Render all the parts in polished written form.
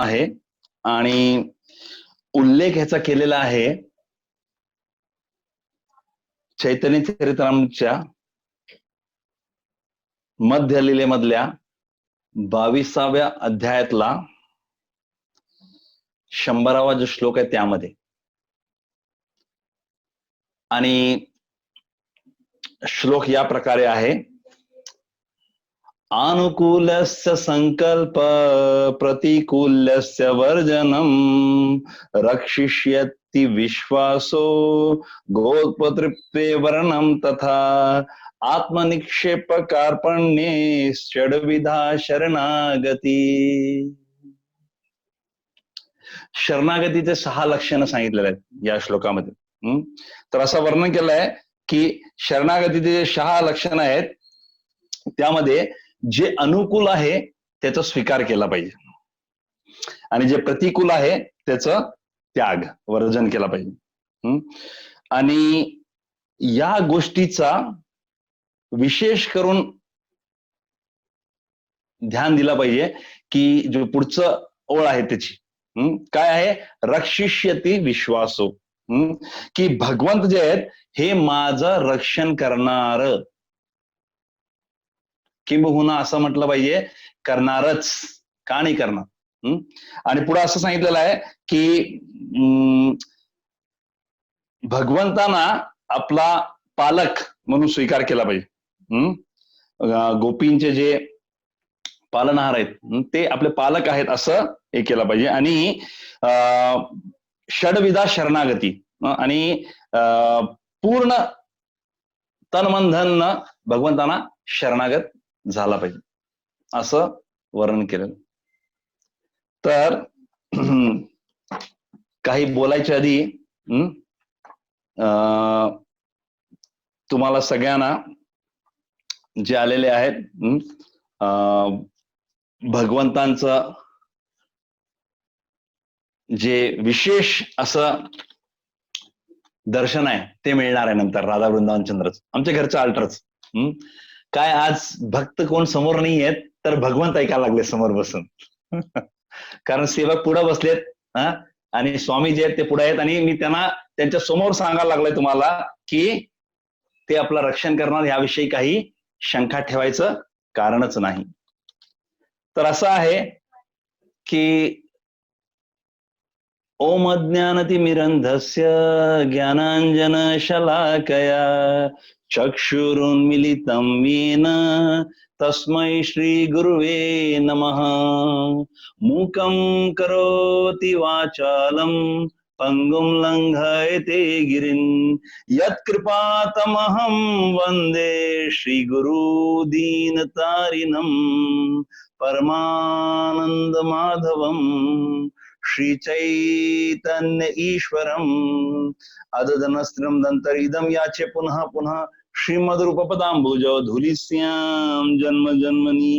आहे आणि उल्लेख ह्याचा केलेला आहे चैतन्य चरितामृतच्या मध्य लीलेमधल्या 22व्या अध्यायातला 100वा जो श्लोक आहे त्यामध्ये. आणि श्लोक या प्रकारे आहे. अनुकूलस्य संकल्प प्रतिकूलस्य वर्जनम रक्षिष्यति विश्वासो गोत्पतृप्ते वर्णम तथा आत्मनिक्षेप कार्पण्ये षड्विधा शरणागती. शरणागतीचे 6 लक्षणं सांगितलेले आहेत या श्लोकामध्ये. तर असं वर्णन केलंय की शरणागतीचे जे 6 लक्षणं आहेत त्यामध्ये जे अनुकूल आहे त्याचा स्वीकार केला पाहिजे आणि जे प्रतिकूल आहे त्याचं त्याग वर्जन केला पाहिजे. आणि या गोष्टीचा विशेष करून ध्यान दिला पाहिजे की जो पुढचं ओळ आहे त्याची काय आहे, रक्षिष्यति विश्वासो, की भगवंत जे आहेत हे माझं रक्षण करणार, किंबहुना असं म्हटलं पाहिजे करणारच, का नाही करणार. आणि पुढे असं सांगितलेलं आहे की भगवंतांना आपला पालक म्हणून स्वीकार केला पाहिजे. गोपींचे जे पालनहार आहेत ते आपले पालक आहेत असं हे केलं पाहिजे. आणि षड्विधा शरणागती, आणि पूर्ण तनमनधन भगवंतांना शरणागत झाला पाहिजे असं वर्णन केलेलं. तर काही बोलायच्या आधी तुम्हाला सगळ्यांना जे आलेले आहेत भगवंतांचं जे विशेष असं दर्शन आहे ते मिळणार आहे नंतर. राधा वृंदावन चंद्रच आमच्या घरचं अल्टरच. काय आज भक्त कोण समोर नाही आहेत तर भगवंत ऐकायला लागले समोर बसून. कारण सेवक पुढे बसलेत आणि स्वामी जे आहेत ते पुढे आहेत आणि मी त्यांना त्यांच्या समोर सांगायला लागलोय तुम्हाला की ते आपलं रक्षण करणार, याविषयी काही शंका ठेवायचं कारणच नाही. तर असं आहे की ओम अज्ञानतिमिरन्धस्य ज्ञानांजन शलाकया चक्षुरुन्मिलितं येन तस्मै श्री गुरुवे नमः. मूकं करोति वाचालं पंगुं लंघयते गिरिं यत्कृपातमहं वन्दे श्री गुरु दीनतारिणं परमानंद माधवं श्री चैतन्य ईश्वरम् अददनस्त्रं दंतरिदं याचे पुनः पुनः श्रीमद्रूपपदाम्बुज धुलिस्यां जन्म जन्मनी.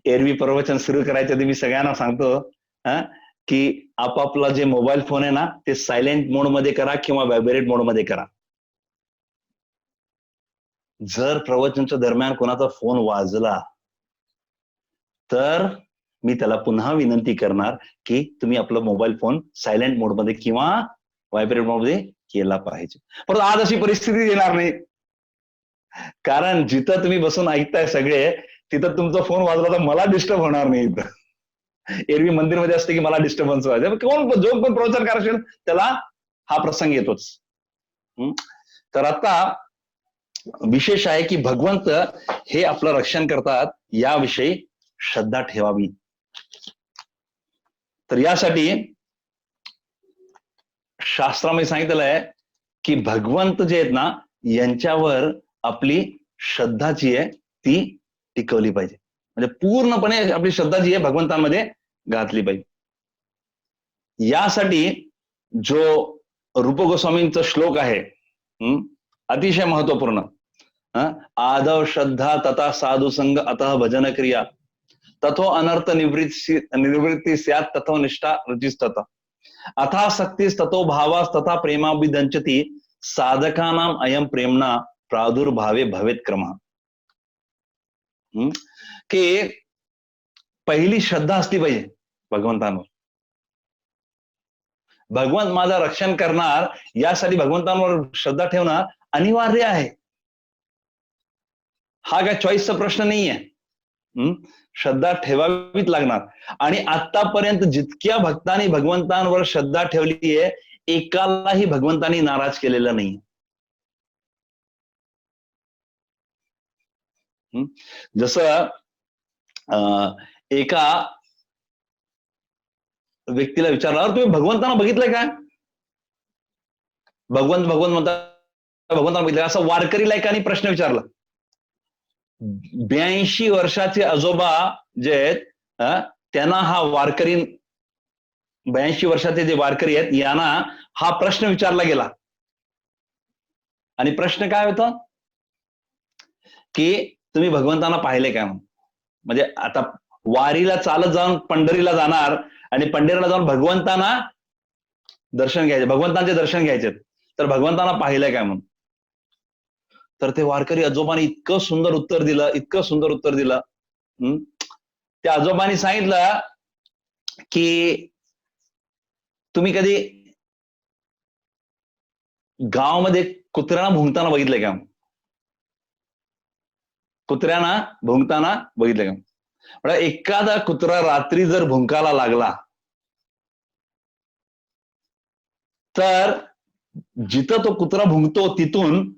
एरवी प्रवचन सुरू करायच्या आधी मी सगळ्यांना सांगतो की आपापला जे मोबाईल फोन आहे ना ते सायलेंट मोड मध्ये करा किंवा व्हायब्रेट मोड मध्ये करा. जर प्रवचनाच्या दरम्यान कोणाचा फोन वाजला तर मी त्याला पुन्हा विनंती करणार की तुम्ही आपला मोबाईल फोन सायलेंट मोड मध्ये किंवा व्हायब्रेट मोड मध्ये केला पाहिजे. पण आज अशी परिस्थिती येणार नाही, कारण जिथं तुम्ही बसून ऐकताय सगळे तिथं तुमचा फोन वाजला तर मला डिस्टर्ब होणार नाही. इथं एरवी मंदिरमध्ये असते की मला डिस्टर्बन्स व्हायचं, कोण जो पण प्रवचन करायचं त्याला हा प्रसंग येतोच. तर आता विशेष आहे की भगवंत हे आपलं रक्षण करतात, याविषयी श्रद्धा ठेवावी. तर यासाठी शास्त्रामध्ये सांगितलेलं आहे की भगवंत जे आहेत ना यांच्यावर आपली श्रद्धा जी आहे ती टिकवली पाहिजे, म्हणजे पूर्णपणे आपली श्रद्धा जी आहे भगवंतांमध्ये घातली पाहिजे. यासाठी जो रूप गोस्वामींचा श्लोक आहे अतिशय महत्वपूर्ण, आदव श्रद्धा तथा साधु संग अतः भजन क्रिया तथो अनर्थ निवृत्ती स्यात् तथो निष्ठा रुचिस्तथा अथा शक्तिस्ततो भावास्तथा प्रेमाभिदंचति साधकानां अयं प्रेमणा प्रादुर्भावे भवेत क्रमः. की पहिली श्रद्धा असली पाहिजे भगवंतांवर. भगवंत माझं रक्षण करणार यासाठी भगवंतांवर श्रद्धा ठेवणं अनिवार्य आहे. हा काय चॉईसचा प्रश्न नाहीये. श्रद्धा ठेवावीच लागणार. आणि आतापर्यंत जितक्या भक्तांनी भगवंतांवर श्रद्धा ठेवली आहे, एकालाही भगवंतांनी नाराज केलेलं नाही. जसं एका व्यक्तीला विचारलं, तुम्ही भगवंतांना बघितलंय काय? भगवंत भगवंत म्हणता, भगवंतांना बघितलंय असं वारकरीला एकाने प्रश्न विचारला. 82 वर्षाचे आजोबा जे आहेत त्यांना हा वारकरी, 82 वर्षाचे जे वारकरी आहेत यांना हा प्रश्न विचारला गेला. आणि प्रश्न काय होता की तुम्ही भगवंतांना पाहिले काय म्हणून. म्हणजे आता वारीला चालत जाऊन पंढरीला जाणार आणि पंढरीला जाऊन भगवंतांना दर्शन घ्यायचे, भगवंतांचे दर्शन घ्यायचे, तर भगवंतांना पाहिलंय काय म्हणून. तर ते वारकरी आजोबांनी इतकं सुंदर उत्तर दिलं, इतकं सुंदर उत्तर दिलं. त्या आजोबांनी सांगितलं की तुम्ही कधी गावामध्ये कुत्र्यांना भुंकताना बघितलंय का? कुत्र्यांना भुंकताना बघितलंय का? म्हणजे एखादा कुत्रा रात्री जर भुंकायला लागला तर जिथं तो कुत्रा भुंकतो तिथून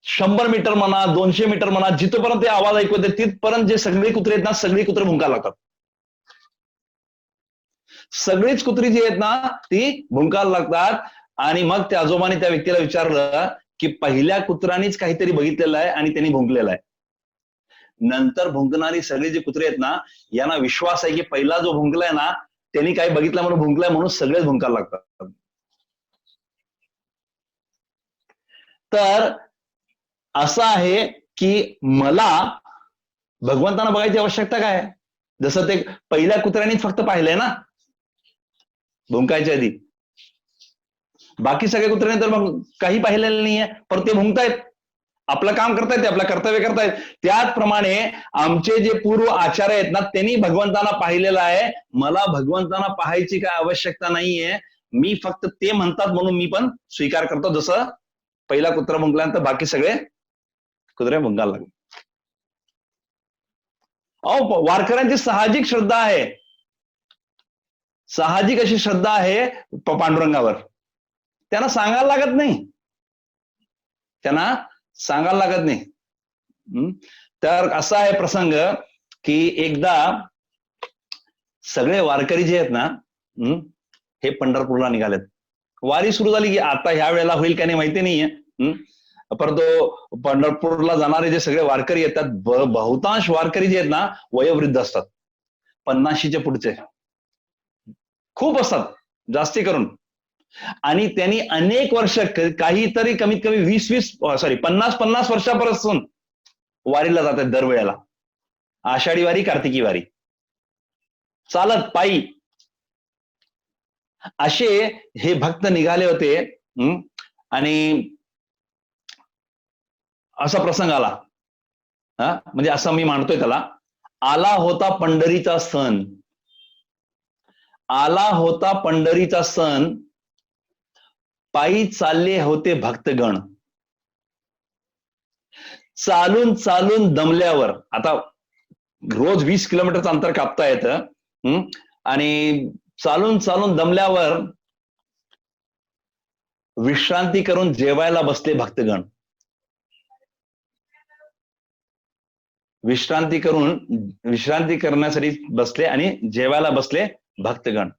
100 मीटर म्हणा, 200 मीटर म्हणा, जिथपर्यंत ते आवाज ऐकू येते तिथपर्यंत जे सगळे कुत्रे आहेत ना, सगळे कुत्रे भुंकायला लागतात. सगळीच कुत्री जी आहेत ना ती भुंकायला लागतात. आणि मग त्या आजोबाने त्या व्यक्तीला विचारलं की पहिल्या कुत्र्यानेच काहीतरी बघितलेलं आहे आणि त्यांनी भुंकलेलं आहे. नंतर भुंकणारी सगळे जे कुत्रे आहेत ना, यांना विश्वास आहे की पहिला जो भुंकलाय ना त्यांनी काही बघितलं म्हणून भुंकलाय, म्हणून सगळेच भुंकायला लागतात. तर असं आहे की मला भगवंतांना बघायची आवश्यकता काय? जसं ते पहिल्या कुत्र्यांनीच फक्त पाहिलंय ना भुंकायच्या आधी. बाकी सगळे कुत्र्याने तर मग काही पाहिलेलं नाहीये, पण ते भुंकतायत, आपलं काम करतायत, ते आपलं कर्तव्य करतायत. त्याचप्रमाणे आमचे जे पूर्व आचार्य आहेत ना त्यांनी भगवंतांना पाहिलेलं आहे. मला भगवंतांना पाहायची काय आवश्यकता नाहीये. मी फक्त ते म्हणतात म्हणून मी पण स्वीकार करतो. जसं पहिला कुत्रा भुंकल्यानंतर बाकी सगळे कुत्रे भुंकायला लागले. अहो, वारकऱ्यांची साहजिक श्रद्धा आहे, साहजिक अशी श्रद्धा आहे पांडुरंगावर. त्यांना सांगायला लागत नाही, त्यांना सांगायला लागत नाही. तर असा आहे प्रसंग की एकदा सगळे वारकरी जे आहेत ना हे पंढरपूरला निघालेत. वारी सुरू झाली की आता ह्या वेळेला होईल का नाही माहिती नाहीये. परंतु पंढरपूरला जाणारे जे सगळे वारकरी येतात, बहुतांश वारकरी जे आहेत ना वयोवृद्ध असतात, 50च्या पुढचे खूप असतात जास्ती करून. आणि त्यांनी अनेक वर्ष, काहीतरी कमीत कमी 50 वर्षापासून वारीला जातात दरवेळेला. आषाढी वारी, कार्तिकी वारी, चालत पायी. असे हे भक्त निघाले होते. आणि असा प्रसंग आला, म्हणजे असं मी मानतोय त्याला, आला होता पंढरीचा सण, आला होता पंढरीचा सण, पायी चालले होते भक्तगण, चालून चालून दमल्यावर. आता रोज 20 किलोमीटरचं अंतर कापता येतं. आणि चालून चालून दमल्यावर विश्रांती करून जेवायला बसले भक्तगण, विश्रांती करण्यासाठी बसले आणि जेवायला बसले भक्तगण.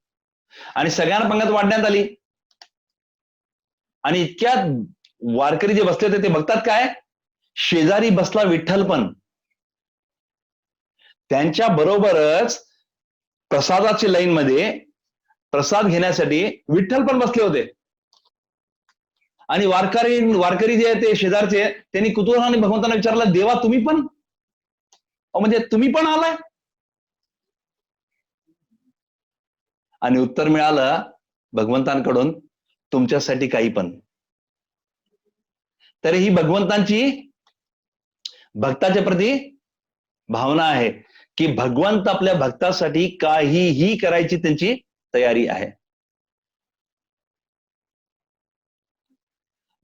आणि सगळ्यांना पंगत वाढण्यात आली. आणि इतक्यात वारकरी जे बसले होते ते बघतात काय, शेजारी बसला विठ्ठलपण. त्यांच्या बरोबरच प्रसादाच्या लाईन मध्ये प्रसाद घेण्यासाठी विठ्ठल पण बसले होते. आणि वारकरी जे ते शेजारचे त्यांनी कुतूहलाने भगवंतांना विचारलं, देवा तुम्ही पण, म्हणजे तुम्ही पण आलाय? आणि उत्तर मिळालं भगवंतांकडून, तुमच्यासाठी काही पण. तर ही भगवंतांची भक्ताच्या प्रती भावना आहे की भगवंत आपल्या भक्तासाठी काहीही करायची त्यांची तयारी आहे.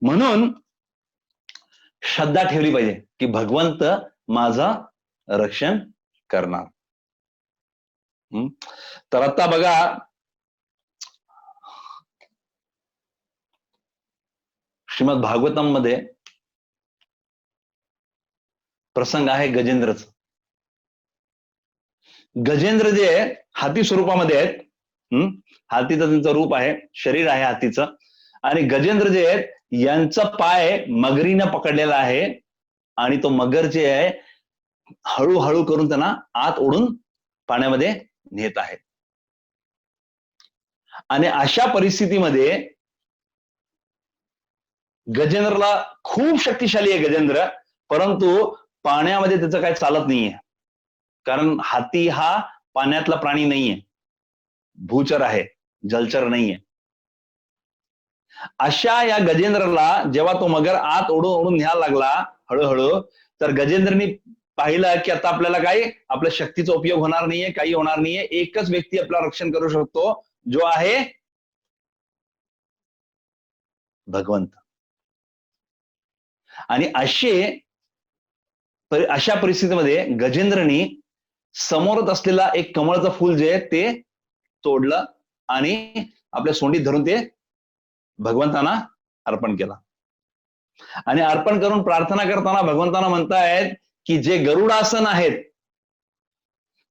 म्हणून श्रद्धा ठेवली पाहिजे की भगवंत माझं रक्षण करणार. तर आता बघा, श्रीमद भागवतम मध्ये प्रसंग आहे गजेंद्रच. गजेंद्र जे हाती स्वरूपामध्ये आहेत, हातीचं त्यांचं रूप आहे, शरीर आहे हातीचं, आणि गजेंद्र जे आहेत यांचा पाय मगरीनं पकडलेला आहे आणि तो मगर जे आहे हळूहळू करून त्यांना आत ओढून पाण्यामध्ये नेत आहे. आणि अशा परिस्थितीमध्ये गजेंद्रला खूप शक्तिशाली आहे गजेंद्र, परंतु पाण्यामध्ये त्याचं काही चालत नाहीये, कारण हाती हा पाण्यातला प्राणी नाहीये, भूचर आहे, जलचर नाहीये. अशा या गजेंद्रला जेव्हा तो मगर आत ओढून ओढून न्यायला लागला हळूहळू, तर गजेंद्रनी पाहिलं की आता आपल्याला काही आपल्या शक्तीचा उपयोग होणार नाहीये, काही होणार नाहीये, एकच व्यक्ती आपलं रक्षण करू शकतो, जो आहे भगवंत. आणि अशा परिस्थितीमध्ये गजेंद्रनी समोरच असलेला एक कमळचं फूल जे आहे ते तोडलं आणि आपल्या सोंडीत धरून ते भगवंतांना अर्पण केला. आणि अर्पण करून प्रार्थना करताना भगवंतांना म्हणतायत की जे गरुडासन आहेत,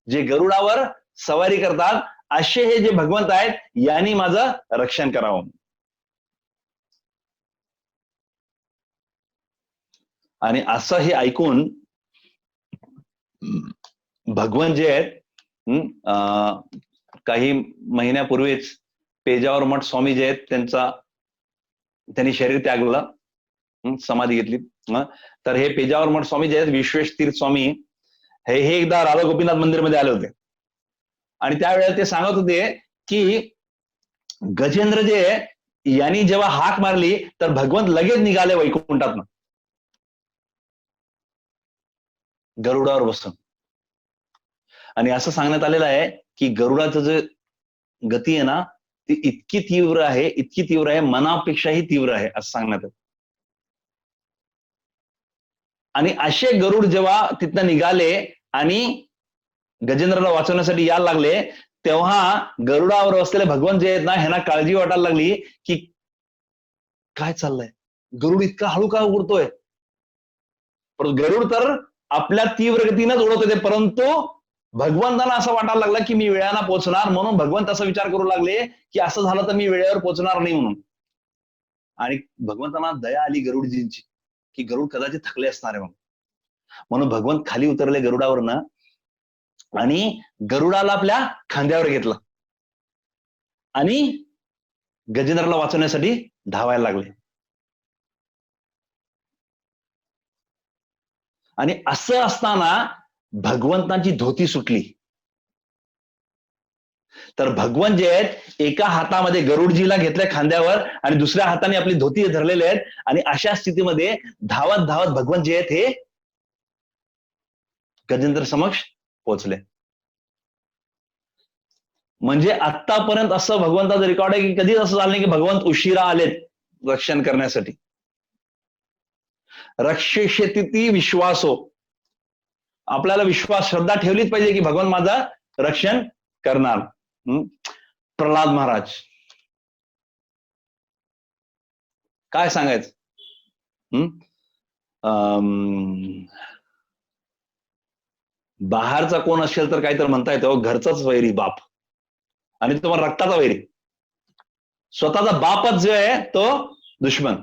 जे गरुडावर सवारी करतात, असे हे जे भगवंत आहेत यांनी माझं रक्षण करावं. आणि असं हे ऐकून भगवंत जे आहेत, काही महिन्यापूर्वीच पेजावर मठ स्वामी जे आहेत त्यांनी शरीर त्यागलं, समाधी घेतली. तर हे पेजावर मठ स्वामी जे आहेत, विश्वेश तीर्थ स्वामी, हे एकदा राधा गोपीनाथ मंदिरमध्ये आले होते आणि त्यावेळेला ते सांगत होते की गजेंद्र जे यांनी जेव्हा हाक मारली तर भगवंत लगेच निघाले वैकुंठातनं गरुडावर बसून. आणि असं सांगण्यात आलेलं आहे की गरुडाचं जे गती आहे ना ती इतकी तीव्र आहे, मनापेक्षाही तीव्र आहे असं सांगण्यात येतं. आणि असे गरुड जेव्हा तिथनं निघाले आणि गजेंद्रला वाचवण्यासाठी यायला लागले, तेव्हा गरुडावर असलेले भगवंत जे आहेत ना, ह्यांना काळजी वाटायला लागली की काय चाललंय, गरुड इतका हळू का उडतोय. गरुड तर आपल्या तीव्र गतीनंच उडत होते, परंतु भगवंतांना असं वाटायला लागलं की मी वेळानं पोहोचणार, म्हणून भगवंत असा विचार करू लागले की असं झालं तर मी वेळेवर पोहोचणार नाही म्हणून. आणि भगवंतांना दया आली गरुडजींची की गरुड कदाचित थकले असणार आहे म्हणून भगवंत खाली उतरले गरुडावरनं आणि गरुडाला आपल्या खांद्यावर घेतलं आणि गजेंद्रला वाचवण्यासाठी धावायला लागले. आणि असं असताना भगवंतांची धोती सुटली. तर भगवंत जे आहेत एका हातामध्ये गरुडजीला घेतल्या खांद्यावर आणि दुसऱ्या हाताने आपली धोती धरलेले आहेत, आणि अशा स्थितीमध्ये धावत धावत भगवंत जे आहेत हे गजेंद्र समक्ष पोहोचले. म्हणजे आतापर्यंत असं भगवंताचं रेकॉर्ड आहे की कधीच असं झालं नाही की भगवंत उशिरा आलेत रक्षण करण्यासाठी. रक्षेशेती विश्वासो, आपल्याला विश्वास श्रद्धा ठेवलीच पाहिजे की भगवान माझं रक्षण करणार. प्रल्हाद महाराज काय सांगायचं, बाहेरचा कोण असेल तर काय तर म्हणता येतं, घरचाच वैरी बाप आणि तुम्हाला रक्ताचा वैरी, स्वतःचा बापच जो आहे तो दुश्मन,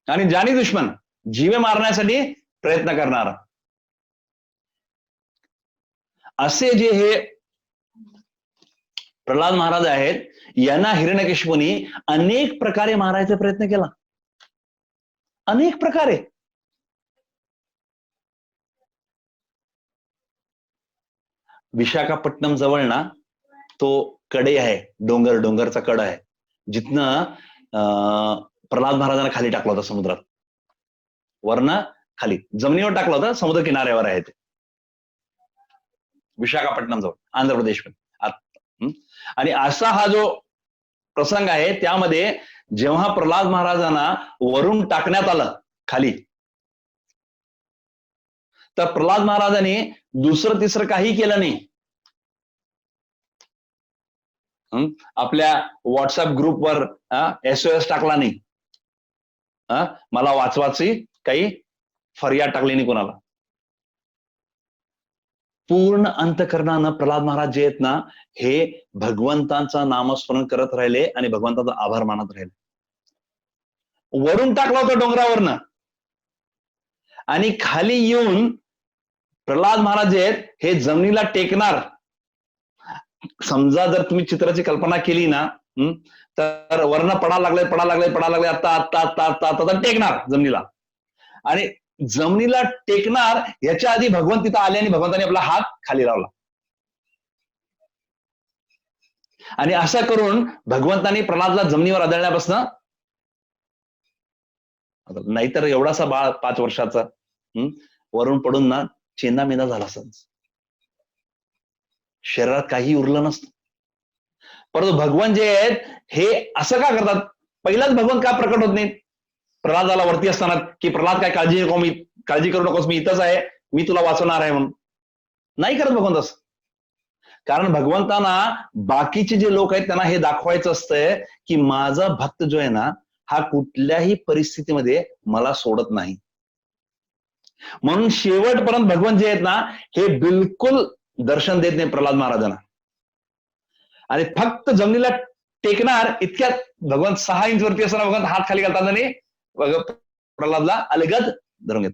आणि जाणी दुश्मन जीवे मारण्यासाठी प्रयत्न करणारा. असे जे हे प्रल्हाद महाराज आहेत, यांना हिरण्यकशिपूने अनेक प्रकारे मारायचा प्रयत्न केला, अनेक प्रकारे. विशाखापट्टणम जवळ ना तो कडे आहे, डोंगरचा कड आहे, जिथनं प्रल्हाद महाराजांना खाली टाकला होता समुद्रात. वरनं खाली जमिनीवर टाकलं होतं, समुद्र किनाऱ्यावर आहे ते, विशाखापट्टणम जवळ, आंध्र प्रदेश मध्ये. आणि असा हा जो प्रसंग आहे त्यामध्ये जेव्हा प्रल्हाद महाराजांना वरून टाकण्यात आलं खाली, तर प्रल्हाद महाराजांनी दुसरं तिसरं काही केलं नाही. आपल्या व्हॉट्सअप ग्रुपवर SOS टाकला नाही, मला वाचवाची काही फरियाद टाकली नाही कोणाला. पूर्ण अंतकरणानं प्रल्हाद महाराज जे आहेत ना, हे भगवंतांचं नामस्मरण करत राहिले आणि भगवंताचा आभार मानत राहिले. वरून टाकला होता डोंगरावरनं, आणि खाली येऊन प्रल्हाद महाराज जे आहेत हे जमिनीला टेकणार. समजा जर तुम्ही चित्राची कल्पना केली ना, तर वरनं पडायला लागले, आता टेकणार जमिनीला, आणि जमिनीला टेकणार याच्या आधी भगवंत तिथं आले आणि भगवंताने आपला हात खाली लावला. आणि असं करून भगवंतानी प्रल्हादला जमिनीवर आदळण्यापासून, नाहीतर एवढासा बाळ 5 वर्षाचा वरून पडून ना चेंदामेंदा झाला असं, शरीरात काही उरलं नसतं. परंतु भगवान जे आहेत हे असं का करतात? पहिलाच भगवान का प्रकट होत नाही प्रल्हादाला वरती असताना, की प्रल्हाद काय काळजी करू नकोस, मी इथंच आहे, मी तुला वाचवणार आहे म्हणून? नाही करत भगवंत असं. कारण भगवंतांना बाकीचे जे लोक आहेत त्यांना हे दाखवायचं असतंय की माझा भक्त जो आहे ना, हा कुठल्याही परिस्थितीमध्ये मला सोडत नाही. म्हणून शेवटपर्यंत भगवान जे आहेत ना, हे बिलकुल दर्शन देत नाही प्रल्हाद महाराजांना, आणि फक्त जमिनीला टेकणार इतक्यात भगवान 6 इंच वरती असताना भगवान हात खाली घालतात आणि प्रल्हादला अलगद धरून घेत.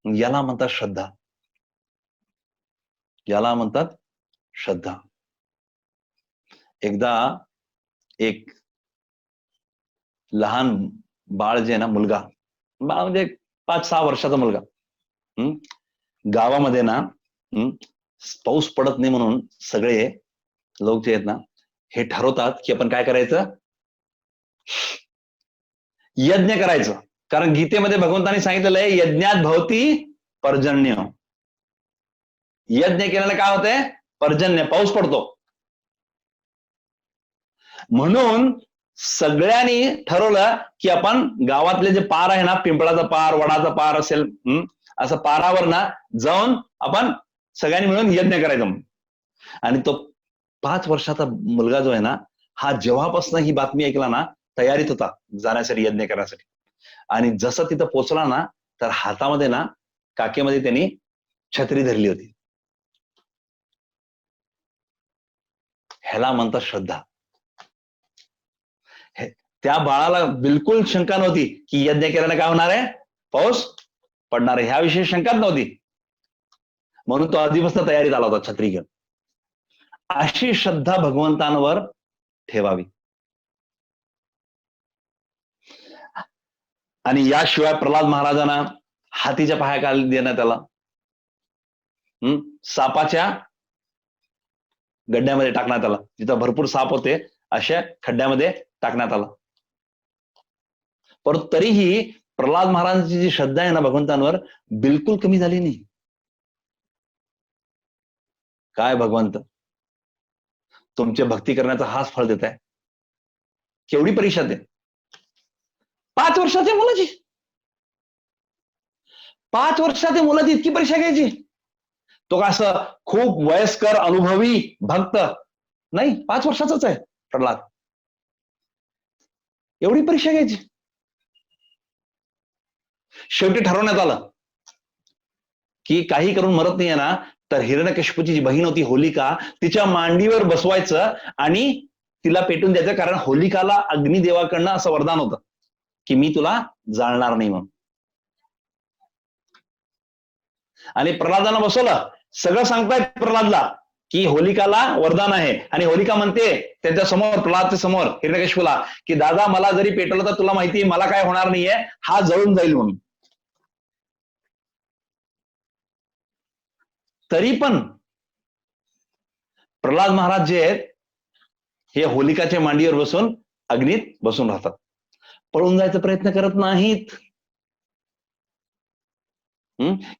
याला म्हणतात श्रद्धा, याला म्हणतात श्रद्धा. एकदा एक लहान बाळ जे आहे ना, मुलगा, बाळ म्हणजे 5-6 वर्षाचा मुलगा, गावामध्ये ना पाऊस पडत नाही म्हणून सगळे लोक जे आहेत ना हे ठरवतात की आपण काय करायचं, यज्ञ करायचं. कारण गीतेमध्ये भगवंतांनी सांगितलेलं आहे यज्ञात भवती पर्जन्य. यज्ञ केल्याने काय होतंय? पर्जन्य, पाऊस पडतो. म्हणून सगळ्यांनी ठरवलं की आपण गावातले जे पार आहे ना, पिंपळाचा पार, वडाचा पार असेल, असं पारावर ना जाऊन आपण सगळ्यांनी मिळून यज्ञ करायचं. आणि तो 5 वर्षाचा मुलगा जो आहे ना, हा जेव्हापासून ही बातमी ऐकला ना, तयारीत होता जाण्यासाठी, यज्ञ करण्यासाठी. आणि जसं तिथं पोचला ना, तर हातामध्ये ना, काकेमध्ये त्यांनी छत्री धरली होती. ह्याला म्हणतात श्रद्धा. त्या बाळाला बिलकुल शंका नव्हती की यज्ञ केल्याने काय होणार आहे, पाऊस पडणार आहे, ह्याविषयी शंकाच नव्हती. म्हणून तो आधीपासून तयारीत आला होता छत्री घेऊन. अशी श्रद्धा भगवंतांवर ठेवावी. आणि याशिवाय प्रल्हाद महाराजांना हातीच्या पायाखाली देण्यात आला, सापाच्या गड्ड्यामध्ये टाकण्यात आला, जिथं भरपूर साप होते अशा खड्ड्यामध्ये टाकण्यात आला. परंतु तरीही प्रल्हाद महाराजांची जी श्रद्धा आहे ना भगवंतांवर, बिलकुल कमी झाली नाही. काय भगवंत तुमचे भक्ती करण्याचा हाच फळ देत आहे. केवढी परीक्षा दे, 5 वर्षाच्या मुलाची, 5 वर्षाच्या मुलाची इतकी परीक्षा घ्यायची? तो का असं खूप वयस्कर अनुभवी भक्त नाही, 5 वर्षाचाच आहे प्रल्हाद, एवढी परीक्षा घ्यायची. शेवटी ठरवण्यात आलं की काही करून मरत नाहीये ना, तर हिरण्यकशिपूची जी बहीण होती होलिका, तिच्या मांडीवर बसवायचं आणि तिला पेटून द्यायचं. कारण होलिकाला अग्निदेवाकडनं असं वरदान होतं की मी तुला जाळणार नाही म्हणून. आणि प्रल्हादांना बसवलं, सगळं सांगतायत प्रल्हादला की होलिकाला वरदान आहे. आणि होलिका म्हणते त्यांच्या समोर, प्रल्हादच्या समोर हिरण्यकशिपूला, की दादा मला जरी पेटवलं तर तुला माहिती मला काय होणार नाहीये, हा जळून जाईल म्हणून. तरी पण प्रल्हाद महाराज जे आहेत हे होलिकाच्या मांडीवर बसून अग्नीत बसून राहतात. पळून जायचा प्रयत्न करत नाहीत.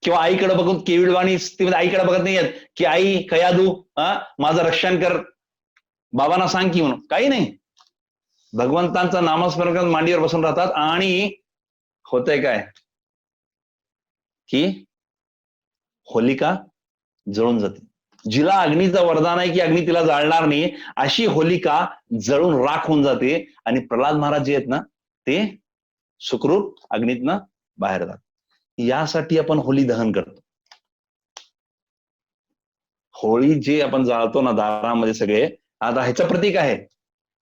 किंवा आईकडे बघून केविलवाणी स्थितीमध्ये आईकडे बघत नाहीयेत की आई कयादू माझं रक्षण कर, बाबांना सांग की म्हणून. काही नाही, भगवंतांचं नामस्मरण करत मांडीवर बसून राहतात. आणि होतंय काय की होलिका जळून जाते. जिला अग्नीचं वरदान आहे की अग्नी तिला जाळणार नाही, अशी होलिका जळून राख होऊन जाते. आणि प्रल्हाद महाराज जे आहेत ना ते सुखरूप अग्नीतनं बाहेर जातात. यासाठी आपण होली दहन करतो. होळी जे आपण जाळतो ना दारामध्ये सगळे, आता ह्याचं प्रतीक आहे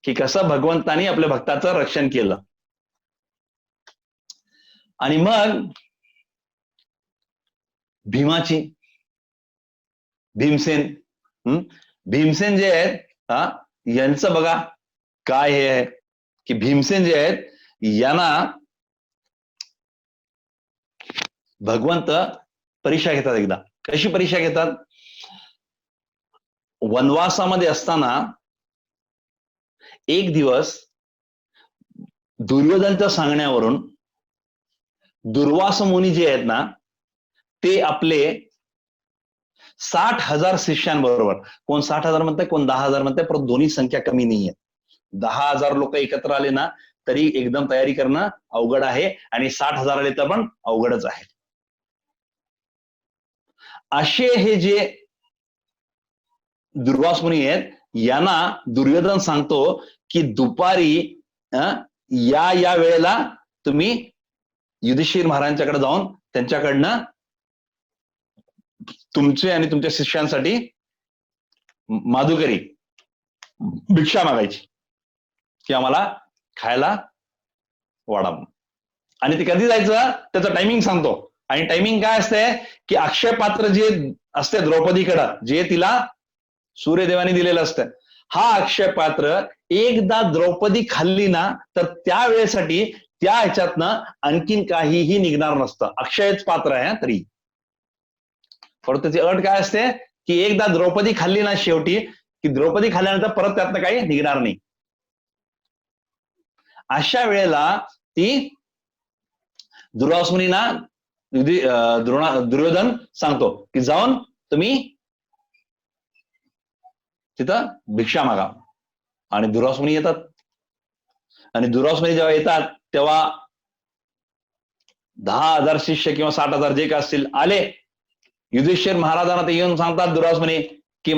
की कसं भगवंतानी आपल्या भक्ताचं रक्षण केलं. आणि मग भीमसेन भीमसेन जे आहेत यांचं बघा काय हे आहे की भीमसेन जे आहेत यांना भगवंत परीक्षा घेतात. एकदा कशी परीक्षा घेतात, वनवासामध्ये असताना एक दिवस दुर्योधनच्या सांगण्यावरून दुर्वास मुनी जे आहेत ना ते आपले 60,000 शिष्यांबरोबर, कोण 60,000 म्हणताय, कोण 10,000 म्हणताय, पण दोन्ही संख्या कमी नाहीये. 10,000 लोक एकत्र आले ना तरी एकदम तयारी करणं अवघड आहे, आणि 60,000 आले तर पण अवघडच आहे. असे हे जे दुर्वास मुनी आहेत यांना दुर्योधन सांगतो की दुपारी या वेळेला तुम्ही युधिष्ठिर महाराजांच्याकडे जाऊन त्यांच्याकडनं तुमचे आणि तुमच्या शिष्यांसाठी माधुकरी भिक्षा मागायची की आम्हाला खायला वाढा. आणि ते कधी जायचं त्याचं टायमिंग सांगतो. आणि टायमिंग काय असते की अक्षय पात्र जे असते द्रौपदीकडं, जे तिला सूर्यदेवाने दिलेलं असतं, हा अक्षय पात्र एकदा द्रौपदी खाल्ली ना तर त्या वेळेसाठी त्या ह्याच्यातनं आणखीन काहीही निघणार नसतं. अक्षयच पात्र आहे तरी. परंतु त्याची अट काय असते की एकदा द्रौपदी खाल्ली ना शेवटी, की द्रौपदी खाल्ल्यानंतर परत त्यातनं काही निघणार नाही. अशा वेळेला ती दुर्वास मुनींना दुर्योधन सांगतो की जाऊन तुम्ही तिथं भिक्षा मागा. आणि दुर्वास मुनी येतात. आणि दुर्वास मुनी जेव्हा येतात तेव्हा 10,000 शिष्य किंवा 60,000 जे काय असतील आले. युधिष्ठिर महाराजांना ते येऊन सांगतात दुर्वास मुनी की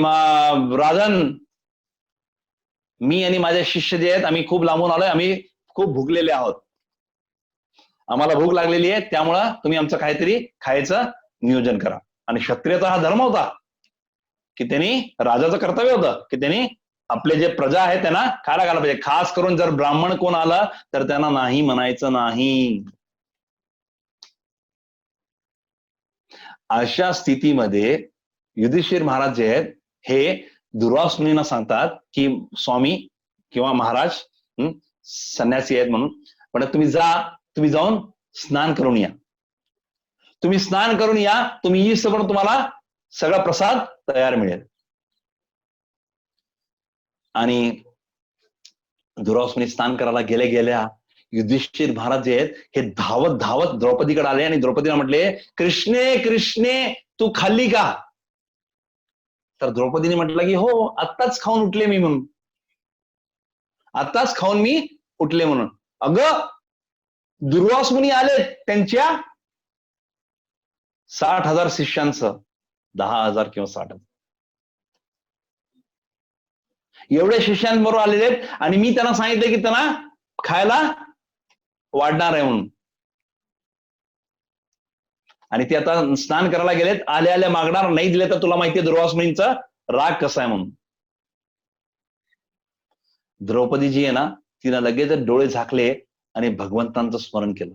राजन, मी आणि माझे शिष्य जे आहेत आम्ही खूप लांबून आलोय, आम्ही खूप भुकलेले आहोत, आम्हाला भूक लागलेली आहे, त्यामुळं तुम्ही आमचं काहीतरी खायचं नियोजन करा. आणि क्षत्रियाचा हा धर्म होता की त्यांनी, राजाचं कर्तव्य होतं की त्यांनी आपले जे प्रजा आहे त्यांना खायला घाला पाहिजे. खास करून जर ब्राह्मण कोण आला तर त्यांना नाही म्हणायचं नाही. अशा स्थितीमध्ये युधिष्ठिर महाराज जे आहेत हे दुर्वास मुनींना सांगतात की स्वामी किंवा महाराज संन्यासी आहेत म्हणून, पण तुम्ही जाऊन स्नान करून या. तुम्ही स्नान करून या, तुम्ही येईस्तोपर्यंत तुम्हाला सगळा प्रसाद तयार मिळेल. आणि दुर्वास मुनी स्नान करायला गेल्या युधिष्ठिर महाराज जे आहेत हे धावत धावत द्रौपदीकडे आले आणि द्रौपदीला म्हटले, कृष्णे कृष्णे तू खाल्ली का? तर द्रौपदीने म्हटलं की हो, आत्ताच खाऊन उठले मी म्हणून, आत्ताच खाऊन मी उठले म्हणून. अगं दुर्वास मुनी आले त्यांच्या 60,000 शिष्यांचं, 10,000 किंवा 60,000 एवढ्या शिष्यांबरोबर आलेले आहेत. आणि मी त्यांना सांगितलं की त्यांना खायला वाढणार आहे म्हणून. आणि ते आता स्नान करायला गेलेत, आल्या मागणार, नाही दिले तर तुला माहितीये दुर्वास मुनींचा राग कसा आहे म्हणून. द्रौपदी जी आहे ना तिला लगेच डोळे झाकले आणि भगवंतांचं स्मरण केलं.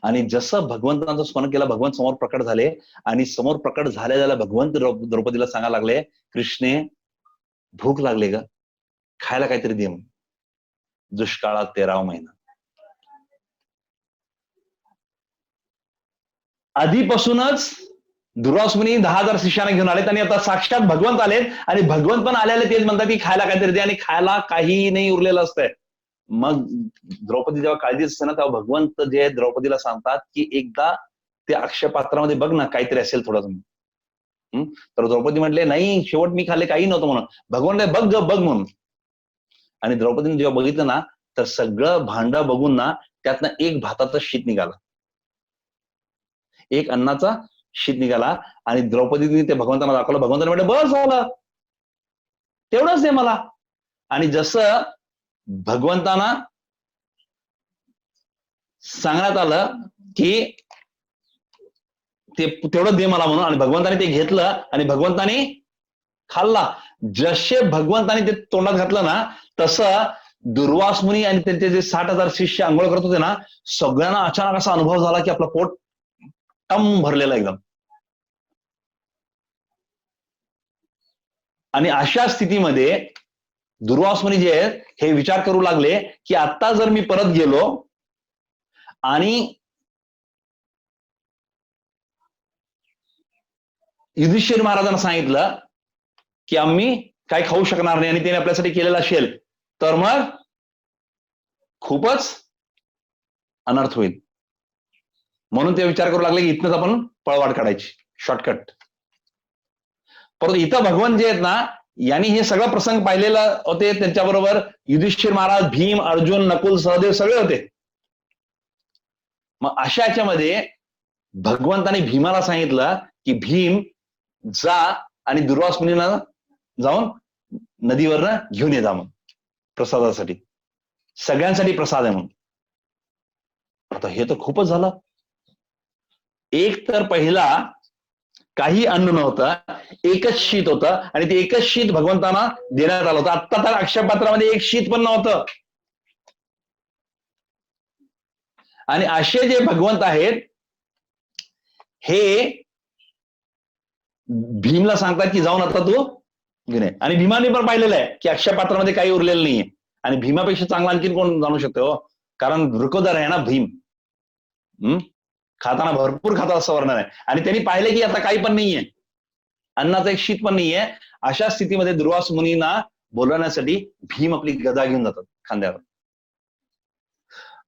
आणि जसं भगवंतांचं स्मरण केलं, भगवंत समोर प्रकट झाले. आणि समोर प्रकट झाल्या भगवंत द्रौपदीला सांगायला लागले, कृष्णे भूक लागले ग, खायला काहीतरी दे म्हणून. दुष्काळात 13वा महिना. आधीपासूनच दुर्वास मुनी 10,000 शिष्यांना घेऊन आलेत आणि आता साक्षात भगवंत आलेत. आणि भगवंत पण आलेले तेच म्हणतात की खायला काहीतरी दे. आणि खायला काही नाही उरलेलं असतंय. मग द्रौपदी जेव्हा काळजीत असते ना, तेव्हा भगवंत जे द्रौपदीला सांगतात की एकदा त्या अक्षपात्रामध्ये बघ ना, काहीतरी असेल थोडं. तर द्रौपदी म्हटले नाही, शेवट मी खाल्ले काही नव्हतं म्हणून. भगवान बघ ग बघ म्हणून. आणि द्रौपदीने जेव्हा बघितलं ना, तर सगळं भांड बघून ना त्यातनं एक भाताचा शीत निघाला, एक अन्नाचा शीत निघाला. आणि द्रौपदीने ते भगवंतांना दाखवलं. भगवंताने म्हटलं बस झालं, तेवढंच दे मला. आणि जसं भगवंतांना सांगण्यात आलं की ते तेवढं दे मला म्हणून, आणि भगवंताने ते घेतलं आणि भगवंताने खाल्ला. जसे भगवंताने ते तोंडात घातलं ना, तसं दुर्वास मुनी आणि त्यांचे जे 60,000 शिष्य आंघोळ करत होते ना, सगळ्यांना अचानक असा अनुभव झाला की आपलं पोट टम भरलेलं एकदम. आणि अशा स्थितीमध्ये दुर्वास मुनी जे आहेत हे विचार करू लागले की आता जर मी परत गेलो आणि युधिष्ठिर महाराजांना सांगितलं की आम्ही काही खाऊ शकणार नाही आणि त्याने आपल्यासाठी केलेलं असेल, तर मग खूपच अनर्थ होईल. म्हणून ते विचार करू लागले की इथनच आपण पळवाट काढायची, शॉर्टकट. परंतु इथं भगवान जे आहेत ना, यांनी हे सगळं प्रसंग पाहिलेलं होते. त्यांच्याबरोबर युधिष्ठिर महाराज, भीम, अर्जुन, नकुल, सहदेव सगळे होते. मग अशा याच्यामध्ये भगवंताने भीमाला सांगितलं की भीम जा आणि दुर्वास मुनींना जाऊन नदीवरनं घेऊन ये जा म्हणून, प्रसादासाठी. सगळ्यांसाठी प्रसाद आहे म्हणून. आता हे तर खूपच झालं. एक तर पहिला काही अन्न नव्हतं, एकच शीत होतं आणि ते एकच शीत भगवंतांना देण्यात आलं होतं. आता तर अक्षयपात्रामध्ये एक शीत पण नव्हतं. आणि असे जे भगवंत आहेत हे भीमला सांगतात की जाऊन आता तू घेणे. आणि भीमाने पण पाहिलेलं आहे की अक्षयपात्रामध्ये काही उरलेलं नाहीये. आणि भीमापेक्षा चांगला आणखीन कोण जाणू शकतो हो, कारण वृकोदर आहे ना भीम. खाताना भरपूर खातात असं वर्णन आहे. आणि त्यांनी पाहिले की आता काही पण नाहीये, अन्नाचं एक शीत पण नाहीये. अशा स्थितीमध्ये दुर्वास मुनींना बोलवण्यासाठी भीम आपली गदा घेऊन जातात खांद्यावर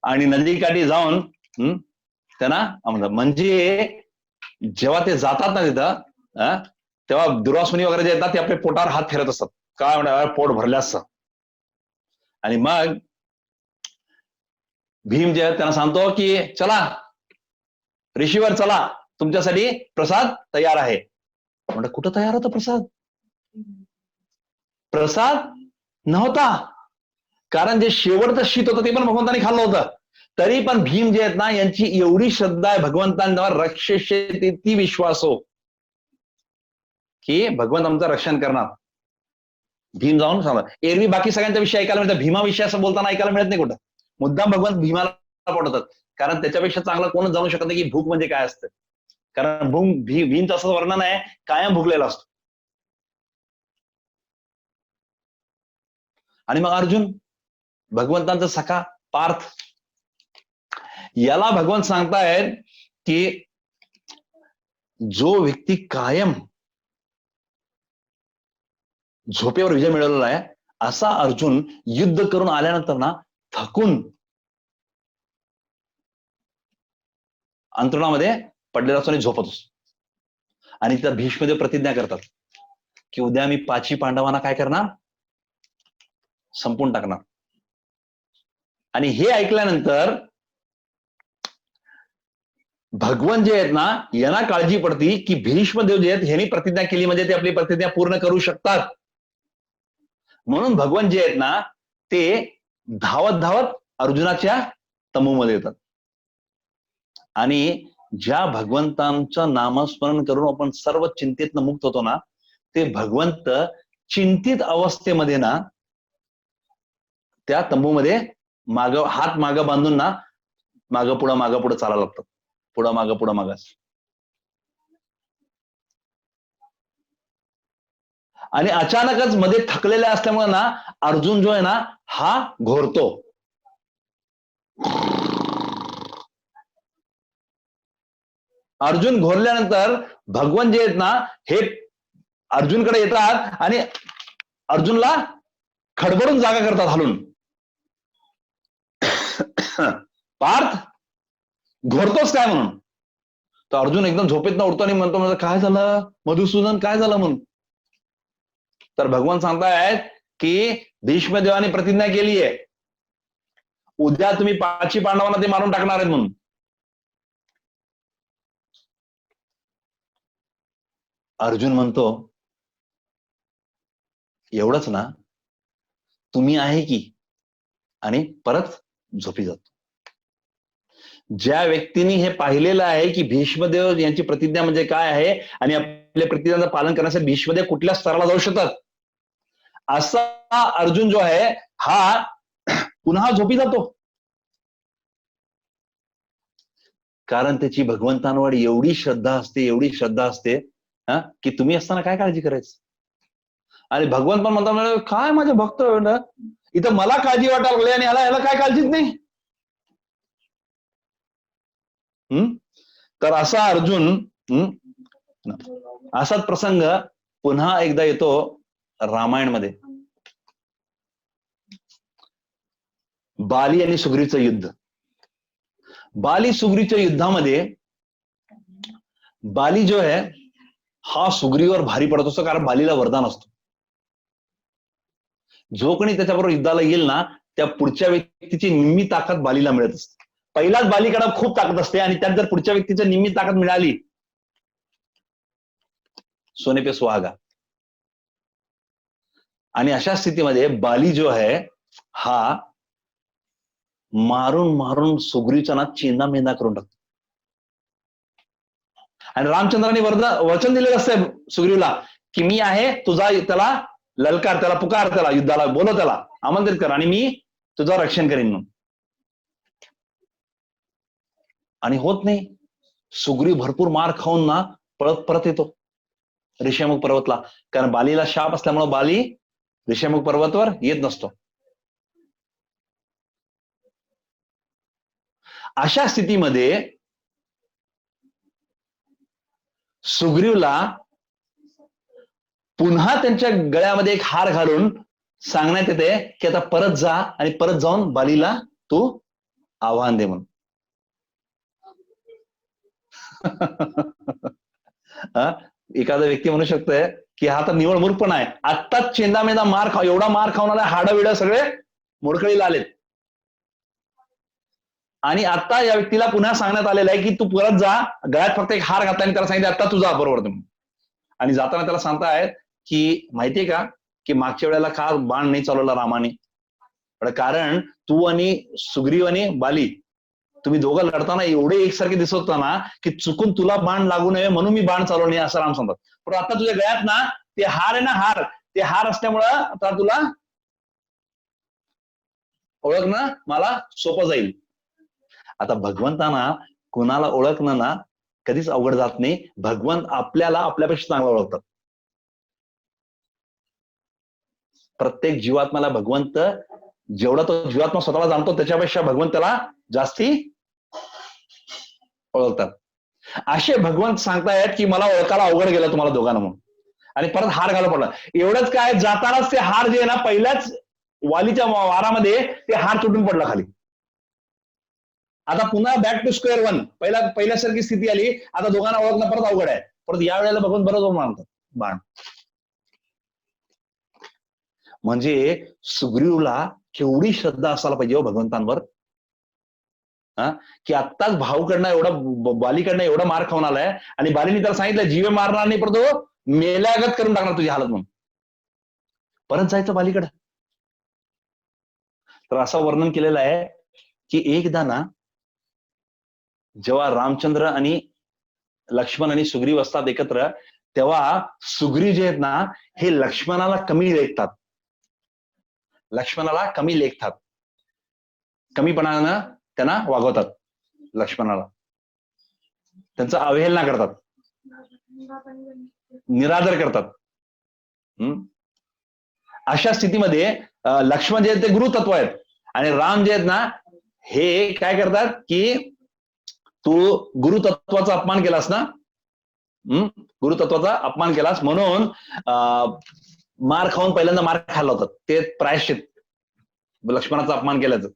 आणि नदीकाठी जाऊन त्यांना म्हणजे जेव्हा ते जातात ना तिथं, तेव्हा दुर्वास मुनी वगैरे जे येतात ते आपल्या पोटावर हात फिरत असतात, काय म्हणतात पोट भरले असतं. आणि मग भीम जे त्यांना सांगतो की चला ऋषीवर चला, तुमच्यासाठी प्रसाद तयार आहे. म्हणतात कुठं तयार होता प्रसाद? प्रसाद नव्हता, कारण जे शेवटचं शीत होतं ते पण भगवंतांनी खाल्लं होतं. तरी पण भीम जे आहेत ना, यांची एवढी श्रद्धा आहे भगवंतांवर, रक्षेशे ती विश्वास हो की भगवंत आमचं रक्षण करणार. भीम जाऊन सांगा. एरवी बाकी सगळ्यांच्या विषयी ऐकायला मिळतं, भीमाविषयी असं बोलताना ऐकायला मिळत नाही कुठं. मुद्दाम भगवंत भीमाला पडतात, कारण त्याच्यापेक्षा चांगलं कोणच जाणू शकत नाही की भूक म्हणजे काय असतं. कारण भीमचं असं वर्णन आहे, कायम भुकलेला असतो. आणि मग अर्जुन, भगवंतांचा सखा पार्थ, याला भगवंत सांगतायत की जो व्यक्ती कायम झोपेवर विजय मिळवलेला आहे, असा अर्जुन युद्ध करून आल्यानंतर ना थकून अंतरुणामध्ये पडलेला असतो आणि झोपत असतो. आणि त्या भीष्मदेव प्रतिज्ञा करतात की उद्या मी 5 पांडवांना काय करणार, संपून टाकणार. आणि हे ऐकल्यानंतर भगवान जे आहेत ना, यांना काळजी पडती की भीष्मदेव जे आहेत ह्यांनी प्रतिज्ञा केली म्हणजे ते आपली प्रतिज्ञा पूर्ण करू शकतात. म्हणून भगवान जे आहेत ना, ते धावत धावत अर्जुनाच्या तंबूमध्ये येतात. आणि ज्या भगवंतांचं नामस्मरण करून आपण सर्व चिंतेतनं मुक्त होतो ना, ते भगवंत चिंतित अवस्थेमध्ये ना त्या तंबूमध्ये हात मागं बांधून ना मागं पुढं चालायला लागतात. पुढं मागं. आणि अचानकच मध्ये थकलेल्या असल्यामुळे ना अर्जुन जो आहे ना हा घोरतो. अर्जुन घोरल्यानंतर भगवान जे आहेत ना हे अर्जुनकडे येतात आणि अर्जुनला खडबडून जागा करतात हालून. पार्थ घोरतोस काय म्हणून. तर अर्जुन एकदम झोपेतनं उठतो आणि म्हणतो, काय झालं मधुसूदन, काय झालं म्हणून. तर भगवान सांगतायत की भीष्मदेवाने प्रतिज्ञा केली आहे, उद्या तुम्ही 5 पांडवांना ते मारून टाकणार आहेत म्हणून. अर्जुन म्हणतो, एवढंच ना, तुम्ही आहे की, आणि परत झोपी जातो. ज्या व्यक्तीने हे पाहिलेलं आहे की भीष्मदेव यांची प्रतिज्ञा म्हणजे काय आहे आणि आपल्या प्रतिज्ञाचं पालन करण्यासाठी भीष्मदेव कुठल्या स्तराला जाऊ शकतात, असा अर्जुन जो आहे हा पुन्हा झोपी जातो. कारण त्याची भगवंतांवर एवढी श्रद्धा असते, एवढी श्रद्धा असते की तुम्ही असताना काय काळजी करायचं. आणि भगवंत पण म्हणतात, काय माझे भक्त इथं मला काळजी वाटायला लागली आणि ह्याला काय काळजीच नाही. तर असा अर्जुन, असाच प्रसंग पुन्हा एकदा येतो रामायणमध्ये. बाली आणि सुग्रीवचं युद्ध. बाली सुग्रीवच्या युद्धामध्ये बाली जो आहे हा सुग्रीवर भारी पडत असतो, कारण बालीला वरदान असतो. जो कोणी त्याच्याबरोबर युद्धाला येईल ना, त्या पुढच्या व्यक्तीची निम्मी ताकद बालीला मिळत असते. पहिलाच बालीकडे खूप ताकद असते आणि त्यात जर पुढच्या व्यक्तीची निम्मी ताकद मिळाली, सोने पे सुहागा. आणि अशा स्थितीमध्ये बाली जो आहे हा मारून मारून सुग्रीवचा ना चेंदा मेंदा करून टाकतो. आणि रामचंद्रांनी वचन दिलेलं असतं सुग्रीवला की मी आहे तुझा, त्याला ललकार, त्याला पुकार, त्याला युद्धाला बोलव, त्याला आमंत्रित कर आणि मी तुझं रक्षण करीन म्हणून. आणि होत नाही. सुग्रीव भरपूर मार खाऊन ना पळत परत येतो ऋषमुख पर्वतला, कारण बालीला शाप असल्यामुळे बाली ऋषमुख पर्वतवर येत नसतो. अशा स्थितीमध्ये सुग्रीवला पुन्हा त्यांच्या गळ्यामध्ये एक हार घालून सांगण्यात येते की आता परत जा आणि परत जाऊन बालीला तू आव्हान दे म्हणून. एखादा व्यक्ती म्हणू शकतोय की हा तर निवळ मूर्ख पण आहे, आत्ताच चेंदामेंदा एवढा मार खाऊन आला, हाडं विडं सगळे मोडकळीला आलेत, आणि आता या व्यक्तीला पुन्हा सांगण्यात आलेलं आहे की तू परत जा, गळ्यात फक्त एक हार घातला आणि त्याला सांगितलं आता तू जा बरोबर तुम्ही. आणि जाताना त्याला सांगतायत की माहितीये का की मागच्या वेळेला का बाण नाही चालवला रामाने, कारण तू आणि सुग्रीव आणि बाली तुम्ही दोघं लढताना एवढे एकसारखे दिसत होता ना की चुकून तुला बाण लागू नये म्हणून मी बाण चालवणे, असं राम सांगतात. पण आता तुझ्या गळ्यात ना ते हार आहे ना, ते हार असल्यामुळं आता तुला ओळखणं मला सोपं जाईल. आता भगवंतांना कुणाला ओळखणं ना कधीच अवघड जात नाही. भगवंत आपल्याला आपल्यापेक्षा चांगला ओळखतात. प्रत्येक जीवात्म्याला भगवंत जेवढा तो जीवात्मा स्वतःला जाणतो त्याच्यापेक्षा भगवंत त्याला जास्ती ओळखतात. असे भगवंत सांगतायत की मला ओळखायला अवघड गेलं तुम्हाला दोघांना म्हणून, आणि परत हार घाला पडला. एवढंच काय, जातानाच ते हार जे आहे ना पहिल्याच वालीच्या वारामध्ये ते हार तुटून पडला खाली. आता पुन्हा बॅक टू स्क्वेअर वन, पहिल्यासारखी स्थिती आली. आता दोघांना ओळखणं परत अवघड आहे. परत या वेळेला भगवंत बरोबर मानतात बाण. म्हणजे सुग्रीवला केवढी श्रद्धा असायला पाहिजे भगवंतांवर, की आत्ताच भाऊकडनं एवढा, बालीकडनं एवढा मार खाऊन आलाय आणि बालीने त्याला सांगितलं जीवे मारणार नाही, पण तो मेल्यागत करून टाकणार तुझी हालत म्हणून. परत जायचं बालीकडं. तर असं वर्णन केलेलं आहे की एकदा ना जेव्हा रामचंद्र आणि लक्ष्मण आणि सुग्रीव असतात एकत्र, तेव्हा सुग्रीव जे आहेत ना हे लक्ष्मणाला कमी लेखतात, लक्ष्मणाला कमी लेखतात, कमीपणानं त्यांना वागवतात, लक्ष्मणाला त्यांचा अवहेलना करतात, निरादर करतात. अशा स्थितीमध्ये लक्ष्मण जे आहेत ते गुरुतत्व आहेत आणि राम जे आहेत ना हे काय करतात की तू गुरुतत्वाचा अपमान केलास ना, गुरुतत्वाचा अपमान केलास म्हणून मार खाऊन पहिल्यांदा मार खाल्ला होता, ते प्रायश्चित लक्ष्मणाचा अपमान केल्याचं.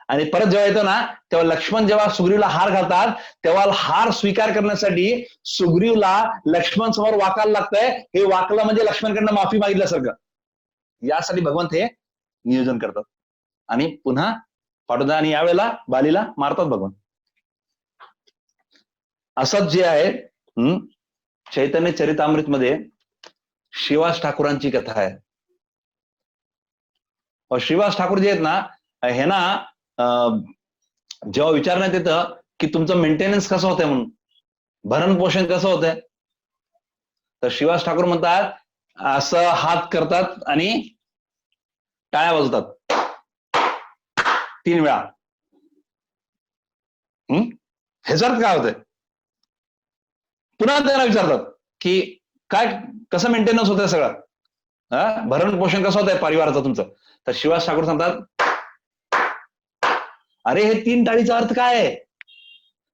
आणि परत जेव्हा येतो ना, तेव्हा लक्ष्मण जेव्हा सुग्रीवला हार घालतात, तेव्हा हार स्वीकार करण्यासाठी सुग्रीवला लक्ष्मण समोर वाकायला लागतंय. हे वाकलं म्हणजे लक्ष्मणकडनं माफी मागितल्यासारखं. यासाठी भगवंत हे नियोजन करतात आणि पुन्हा पाठवतात आणि यावेळेला बालीला मारतात भगवंत. असंच जे आहे चैतन्य चरितामृत मध्ये श्रीवास ठाकूरांची कथा आहे. श्रीवास ठाकूर जे आहेत ना, हे ना जेव्हा विचारण्यात येतं की तुमचं मेंटेनन्स कसं होतंय म्हणून, भरण पोषण कसं होतंय, तर श्रीवास ठाकूर म्हणतात, असं हात करतात आणि टाळ्या वाजवतात 3 वेळा. ह्याच्यात काय होतंय, पुन्हा त्यांना विचारतात की काय कसं मेंटेनन्स होतंय सगळं, भरण पोषण कसं होतंय परिवाराचं तुमचं. तर श्रीवास ठाकूर सांगतात, अरे हे 3 टाळीचा अर्थ काय आहे.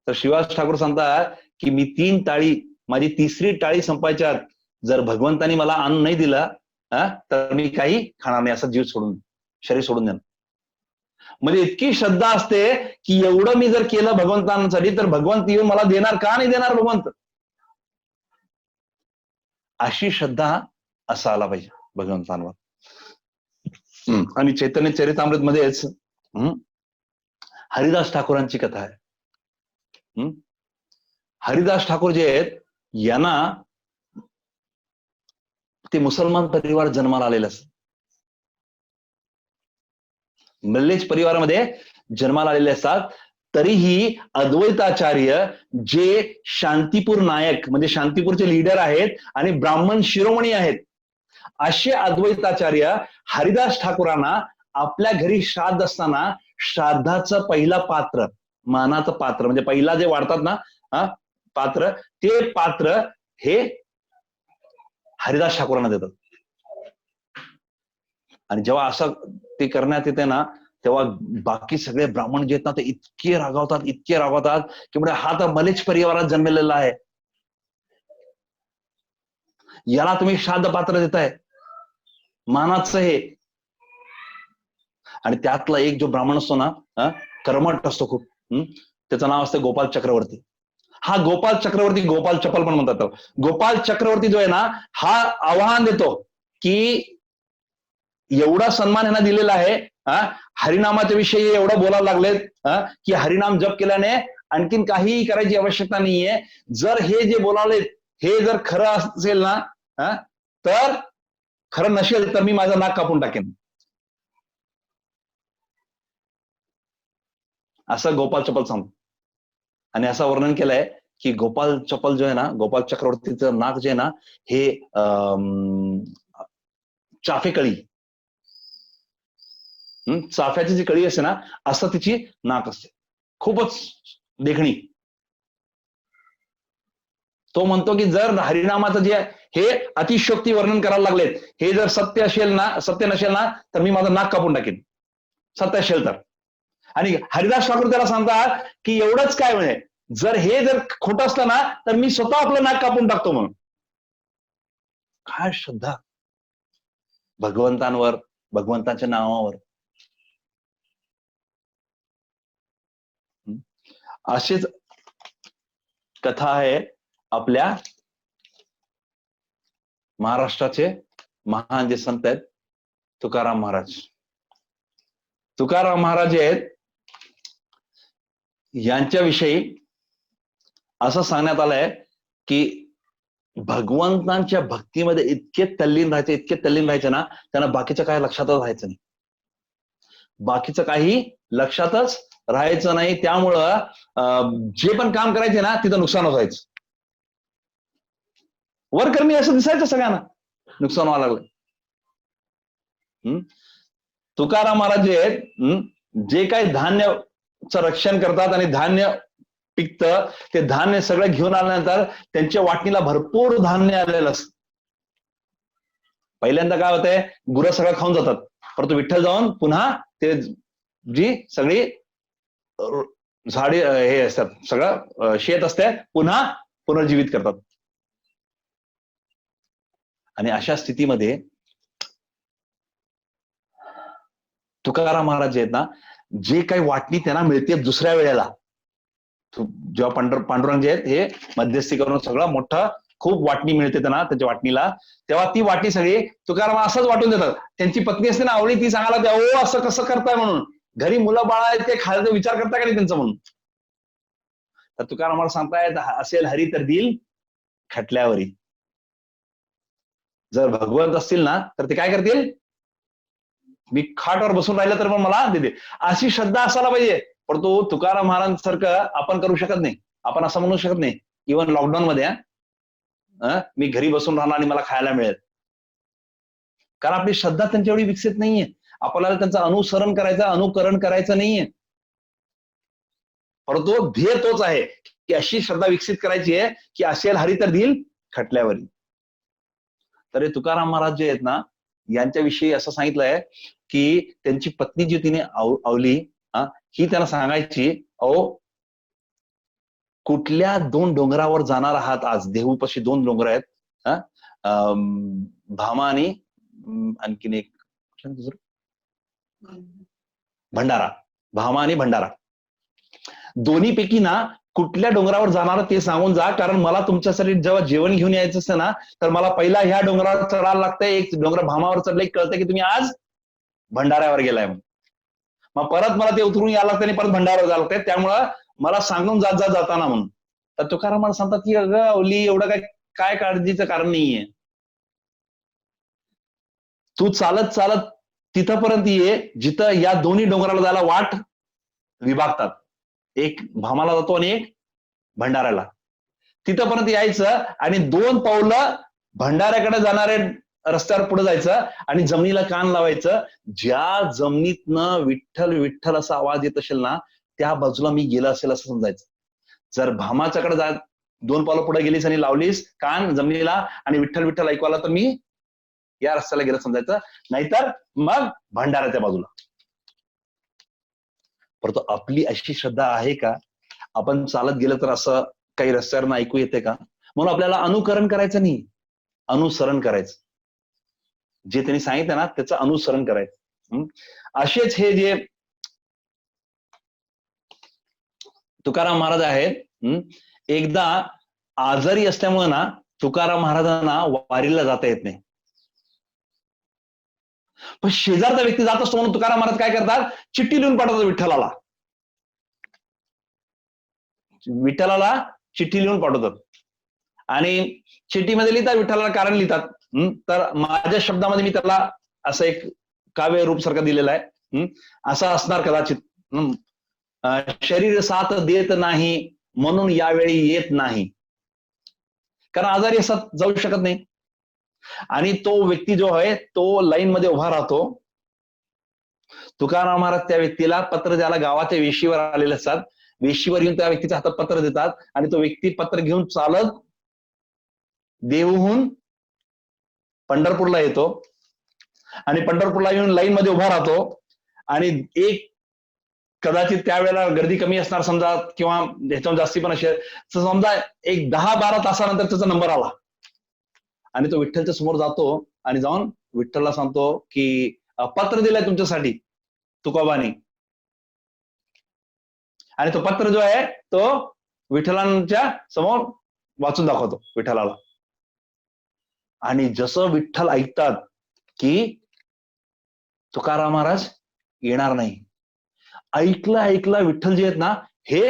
तर श्रीवास ठाकूर सांगतात की मी 3 टाळी, माझी 3री टाळी संपायच्या जर भगवंतानी मला अन्न नाही दिलं तर मी काही खाणार नाही, असं जीव सोडून, शरीर सोडून देणार. म्हणजे इतकी श्रद्धा असते की एवढं मी जर केलं भगवंतांसाठी तर भगवंत येऊन मला देणार का नाही देणार भगवंत. अशी श्रद्धा असायला पाहिजे भगवंतांवर. आणि चैतन्य चरितामृत मध्येच हरिदास ठाकूरांची कथा आहे. हरिदास ठाकूर जे आहेत यांना ते मुसलमान परिवार जन्माला आलेलं असत, मल्लेश परिवारामध्ये जन्माला आलेले असतात. तरीही अद्वैताचार्य जे शांतीपूर नायक म्हणजे शांतीपूरचे लीडर आहेत आणि ब्राह्मण शिरोमणी आहेत, असे अद्वैताचार्य हरिदास ठाकूरांना आपल्या घरी श्राद्ध असताना श्राद्धाचं पहिला पात्र, मानाचं पात्र म्हणजे पहिला जे वाढतात ना पात्र, ते पात्र हे हरिदास ठाकूरांना देतात. आणि जेव्हा असं ते करण्यात येते ना, तेव्हा बाकी सगळे ब्राह्मण जे आहेत ना ते इतके रागावतात की म्हणजे हा तर मलेच परिवारात जन्मलेला आहे, याला तुम्ही श्राद्ध पात्र देताय, मानाचं हे. आणि त्यातला एक जो ब्राह्मण असतो ना, कर्मठ असतो खूप, त्याचं नाव असतं गोपाल चक्रवर्ती. हा गोपाल चक्रवर्ती, गोपाल चपल पण म्हणतात, गोपाल चक्रवर्ती जो आहे ना, हा आव्हान देतो की एवढा सन्मान यांना दिलेला आहे, हरिनामाच्या विषयी एवढं बोलायला लागलेत की हरिनाम जप केल्याने आणखीन काहीही करायची आवश्यकता नाहीये. जर हे जे बोलावलेत हे जर खरं असेल ना, तर खरं नसेल तर मी माझं नाक कापून टाकेन, असं गोपाल चपल सांगतो. आणि असं वर्णन केलंय की गोपाल चपल जो आहे ना, गोपाल चक्रवर्तीचं नाक जे आहे ना, हे चाफेकळी, चाफ्याची जी कळी असते ना, असं तिची नाक असते, खूपच देखणी. तो म्हणतो की जर हरिनामाचं जे हे अतिशयोक्ती वर्णन करायला लागलेत, हे जर सत्य नसेल ना तर मी माझं नाक कापून टाकेन, सत्य असेल तर. आणि हरिदास ठाकूर त्याला सांगतात की एवढंच काय म्हणजे जर हे जर खोटं असतं ना तर मी स्वतः आपलं नाक कापून टाकतो म्हणून. काय श्रद्धा भगवंतांवर, भगवंताच्या नावावर. अशीच कथा आहे आपल्या महाराष्ट्राचे महान जे संत आहेत तुकाराम महाराज. तुकाराम महाराज आहेत, यांच्याविषयी असं सांगण्यात आलंय की भगवंतांच्या भक्तीमध्ये इतके तल्लीन राहायचे ना, त्यांना बाकीचं काय लक्षातच राहायचं नाही, बाकीचं काही लक्षातच राहायचं नाही. त्यामुळं जे पण काम करायचे ना तिथं नुकसान व्हायचं, वरकरणी असं दिसायचं सगळ्यांना, नुकसान व्हायला लागलं. तुकाराम महाराज जे आहेत, जे काही धान्याचं रक्षण करतात आणि धान्य पिकतं, ते धान्य सगळं घेऊन आल्यानंतर त्यांच्या वाटणीला भरपूर धान्य आलेलं असतं. पहिल्यांदा काय होतंय, गुरं सगळं खाऊन जातात, परंतु विठ्ठल जाऊन पुन्हा ते जी सगळी झाडे हे असतात, सगळं शेत असते, पुन्हा पुनर्जीवित करतात. आणि अशा स्थितीमध्ये तुकाराम महाराज जे आहेत ना, जे काही वाटणी त्यांना मिळते दुसऱ्या वेळेला, जेव्हा पांडुरंग जे आहेत हे मध्यस्थी करून सगळं मोठं खूप वाटणी मिळते त्यांना त्याच्या वाटणीला, तेव्हा ती वाटणी सगळी तुकाराम असंच वाटून देतात. त्यांची पत्नी असते ना आवडी, ती सांगायला द्या ओ असं कसं करताय म्हणून, घरी मुलं बाळा आहेत ते खायचा विचार करता का नाही त्यांचं म्हणून. तर तुकाराम सांगतायत असेल हरी तर दिल खटल्यावरी. जर भगवंत असतील ना तर ते काय करतील, मी खाटवर बसून राहिलं तर पण मला देते, अशी श्रद्धा असायला पाहिजे. पण तो तुकाराम महाराजांसारखं आपण करू शकत नाही. आपण असं म्हणू शकत नाही इव्हन लॉकडाऊन मध्ये मी घरी बसून राहणार आणि मला खायला मिळेल, कारण आपली श्रद्धा त्यांच्या एवढी विकसित नाहीये. आपल्याला त्यांचं अनुसरण करायचं, अनुकरण करायचं नाहीये. परंतु ध्येय तोच आहे की अशी श्रद्धा विकसित करायची आहे की असेल हरी तर देईल खटल्यावरी. तर हे तुकाराम महाराज जे आहेत ना, यांच्याविषयी असं सांगितलंय की त्यांची पत्नी जी तिने अवली ही त्यांना सांगायची, अहो कुठल्या 2 डोंगरावर जाणार आहात आज, देहूपाशी 2 डोंगर आहेत, भामा आणि आणखीन एक भंडारा, भामा आणि भंडारा, दोन्हीपैकी ना कुठल्या डोंगरावर जाणार ते सांगून जा, कारण मला तुमच्यासाठी जेव्हा जेवण घेऊन यायचं असतं ना तर मला पहिला ह्या डोंगरावर चढायला लागतंय, एक डोंगर भामावर चढलं की कळतंय की तुम्ही आज भंडाऱ्यावर गेलाय. मग परत मला ते उतरून यायला लागतं आणि परत भंडाऱ्यावर जायला लागतंय, त्यामुळं मला सांगून जाताना म्हणून. तर तुकाराम मला सांगतात की अगं अवली एवढं काय काळजीचं कारण नाहीये, तू चालत चालत तिथपर्यंत ये जिथं या दोन्ही डोंगराला जायला वाट विभागतात, एक भामाला जातो आणि एक भंडाऱ्याला. तिथपर्यंत यायचं आणि 2 पावलं भंडाऱ्याकडे जाणारे रस्त्यावर पुढे जायचं आणि जमिनीला कान लावायचं. ज्या जमिनीतनं विठ्ठल विठ्ठल असा आवाज येत असेल ना त्या बाजूला मी गेलं असेल असं समजायचं. जर भामाच्याकडे 2 पावलं पुढे गेलीस आणि लावलीस कान जमिनीला आणि विठ्ठल विठ्ठल ऐकू आला तर मी या रस्त्याला गेलं समजायचं, नाहीतर मग भंडाऱ्याच्या बाजूला. परंतु आपली अशी श्रद्धा आहे का, आपण चालत गेलं तर असं काही रस्त्यावरनं ऐकू येते का? म्हणून आपल्याला अनुकरण करायचं नाही, अनुसरण करायचं. जे त्यांनी सांगितलं ना त्याचं अनुसरण करायचं. असेच हे जे तुकाराम महाराज आहेत, एकदा आजारी असल्यामुळे ना तुकाराम महाराजांना वारीला जाता येत नाही. पण शेजारचा व्यक्ती जात असतो म्हणून तुकाराम महाराज काय करतात, चिठ्ठी लिहून पाठवतात विठ्ठलाला. विठ्ठलाला चिठ्ठी लिहून पाठवतात आणि चिठ्ठीमध्ये लिहितात, विठ्ठलाला कारण लिहितात. तर माझ्या शब्दामध्ये मी त्याला असं एक काव्य रूप सारखं दिलेलं आहे. असं असणार कदाचित, शरीर साथ देत नाही म्हणून यावेळी येत नाही, कारण आजारी असत जाऊ शकत नाही. आणि तो व्यक्ती जो आहे तो लाईन मध्ये उभा राहतो. तुकाराम महाराज त्या व्यक्तीला पत्र द्यायला गावाच्या वेशीवर आलेले असतात, वेशीवर येऊन त्या व्यक्तीच्या हातात पत्र देतात आणि तो व्यक्ती पत्र घेऊन चालत देहूहून पंढरपूरला येतो आणि पंढरपूरला येऊन लाईन मध्ये उभा राहतो. आणि एक कदाचित त्यावेळेला गर्दी कमी असणार समजा, किंवा ह्याच्यावर जास्ती पण असेल, समजा एक 10-12 तासानंतर त्याचा नंबर आला आणि तो विठ्ठलच्या समोर जातो आणि जाऊन विठ्ठलला सांगतो की पत्र दिलंय तुमच्यासाठी तुकोबाने. आणि तो पत्र जो आहे तो विठ्ठलांच्या समोर वाचून दाखवतो विठ्ठलाला. आणि जसं विठ्ठल ऐकतात की तुकाराम महाराज येणार नाही, ऐकलं विठ्ठल जे आहेत ना हे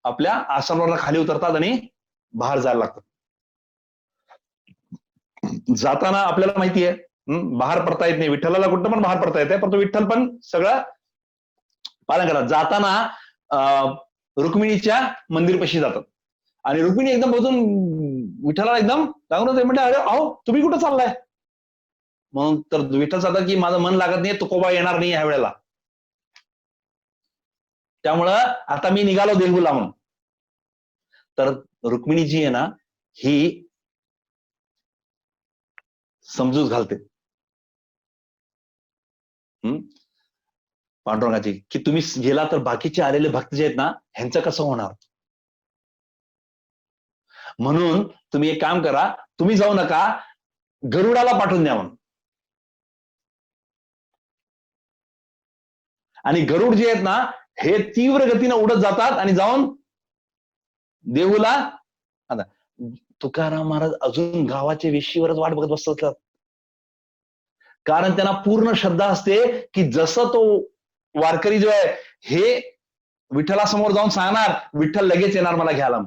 आपल्या आसनावर खाली उतरतात आणि बाहेर जायला लागतात. जाताना आपल्याला माहिती आहे बाहेर पडता येत नाही, विठ्ठलाला कुठं पण बाहेर पडता येते, परंतु विठ्ठल पण सगळं पालन करतात. जाताना रुक्मिणीच्या मंदिरपाशी जातात आणि रुक्मिणी एकदम बसून विठ्ठलाला एकदम लागून म्हणजे अरे अहो तुम्ही कुठं चाललाय म्हणून. तर विठ्ठल सांगतात की माझं मन लागत नाही, तुकोबा येणार नाही ह्या वेळेला, त्यामुळं आता मी निघालो देहूला म्हणून. तर रुक्मिणी जी आहे ना ही समजूत घालते पांडुरंगाची की तुम्ही गेला तर बाकीचे आलेले भक्त जे आहेत ना ह्यांचं कसं होणार, म्हणून तुम्ही एक काम करा, तुम्ही जाऊ नका, गरुडाला पाठवून द्या म्हणून. आणि गरुड जे आहेत ना, हे तीव्र गतीने उडत जातात आणि जाऊन देहूला. आता तुकाराम महाराज अजून गावाच्या वेशीवरच वाट बघत बसतात, कारण त्यांना पूर्ण श्रद्धा असते की जसं तो वारकरी जो आहे हे विठ्ठलासमोर जाऊन सांगणार, विठ्ठल लगेच येणार मला घ्यायला.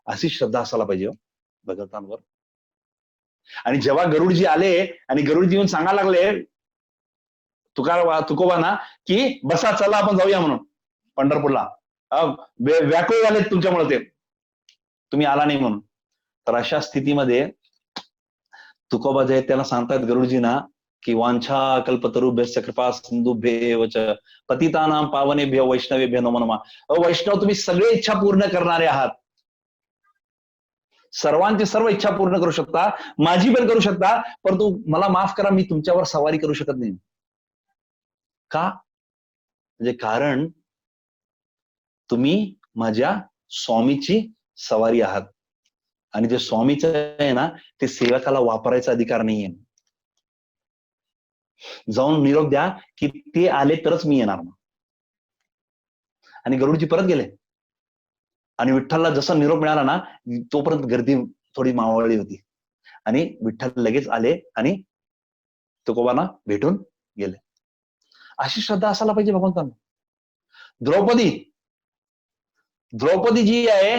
अशी श्रद्धा असायला पाहिजे भगवंतांवर. आणि जेव्हा गरुडजी आले आणि गरुडजी येऊन सांगायला लागले तुकोबांना की बसा, चला आपण जाऊया म्हणून पंढरपूरला, व्याकुळ झाले तुमच्यामुळे ते, तुम्ही आला नाही म्हणून. तर अशा स्थितीमध्ये तुकोबा जे आहेत त्याला सांगतायत गरुडजींना की वांछा कल्पतरुभ्यश्च कृपा सिंधुभ्येव च पतितानां पावनेभ्यो वैष्णवेभ्यो नमो नमः. वैष्णव तुम्ही सगळे इच्छा पूर्ण करणारे आहात, सर्वांची सर्व इच्छा पूर्ण करू शकता, माझी पण करू शकता, परंतु मला माफ करा, मी तुमच्यावर सवारी करू शकत नाही. का? म्हणजे कारण तुम्ही माझ्या स्वामीची सवारी आहात, आणि जे स्वामीचं आहे ना ते सेवकाला वापरायचा अधिकार नाहीये. जाऊन निरोप द्या की ते आले तरच मी येणार. आणि गरुडजी परत गेले आणि विठ्ठलला जसा निरोप मिळाला ना तोपर्यंत गर्दी थोडी मावळली होती आणि विठ्ठल लगेच आले आणि तुकोबांना भेटून गेले. अशी श्रद्धा असायला पाहिजे भगवंतांना. द्रौपदी जी आहे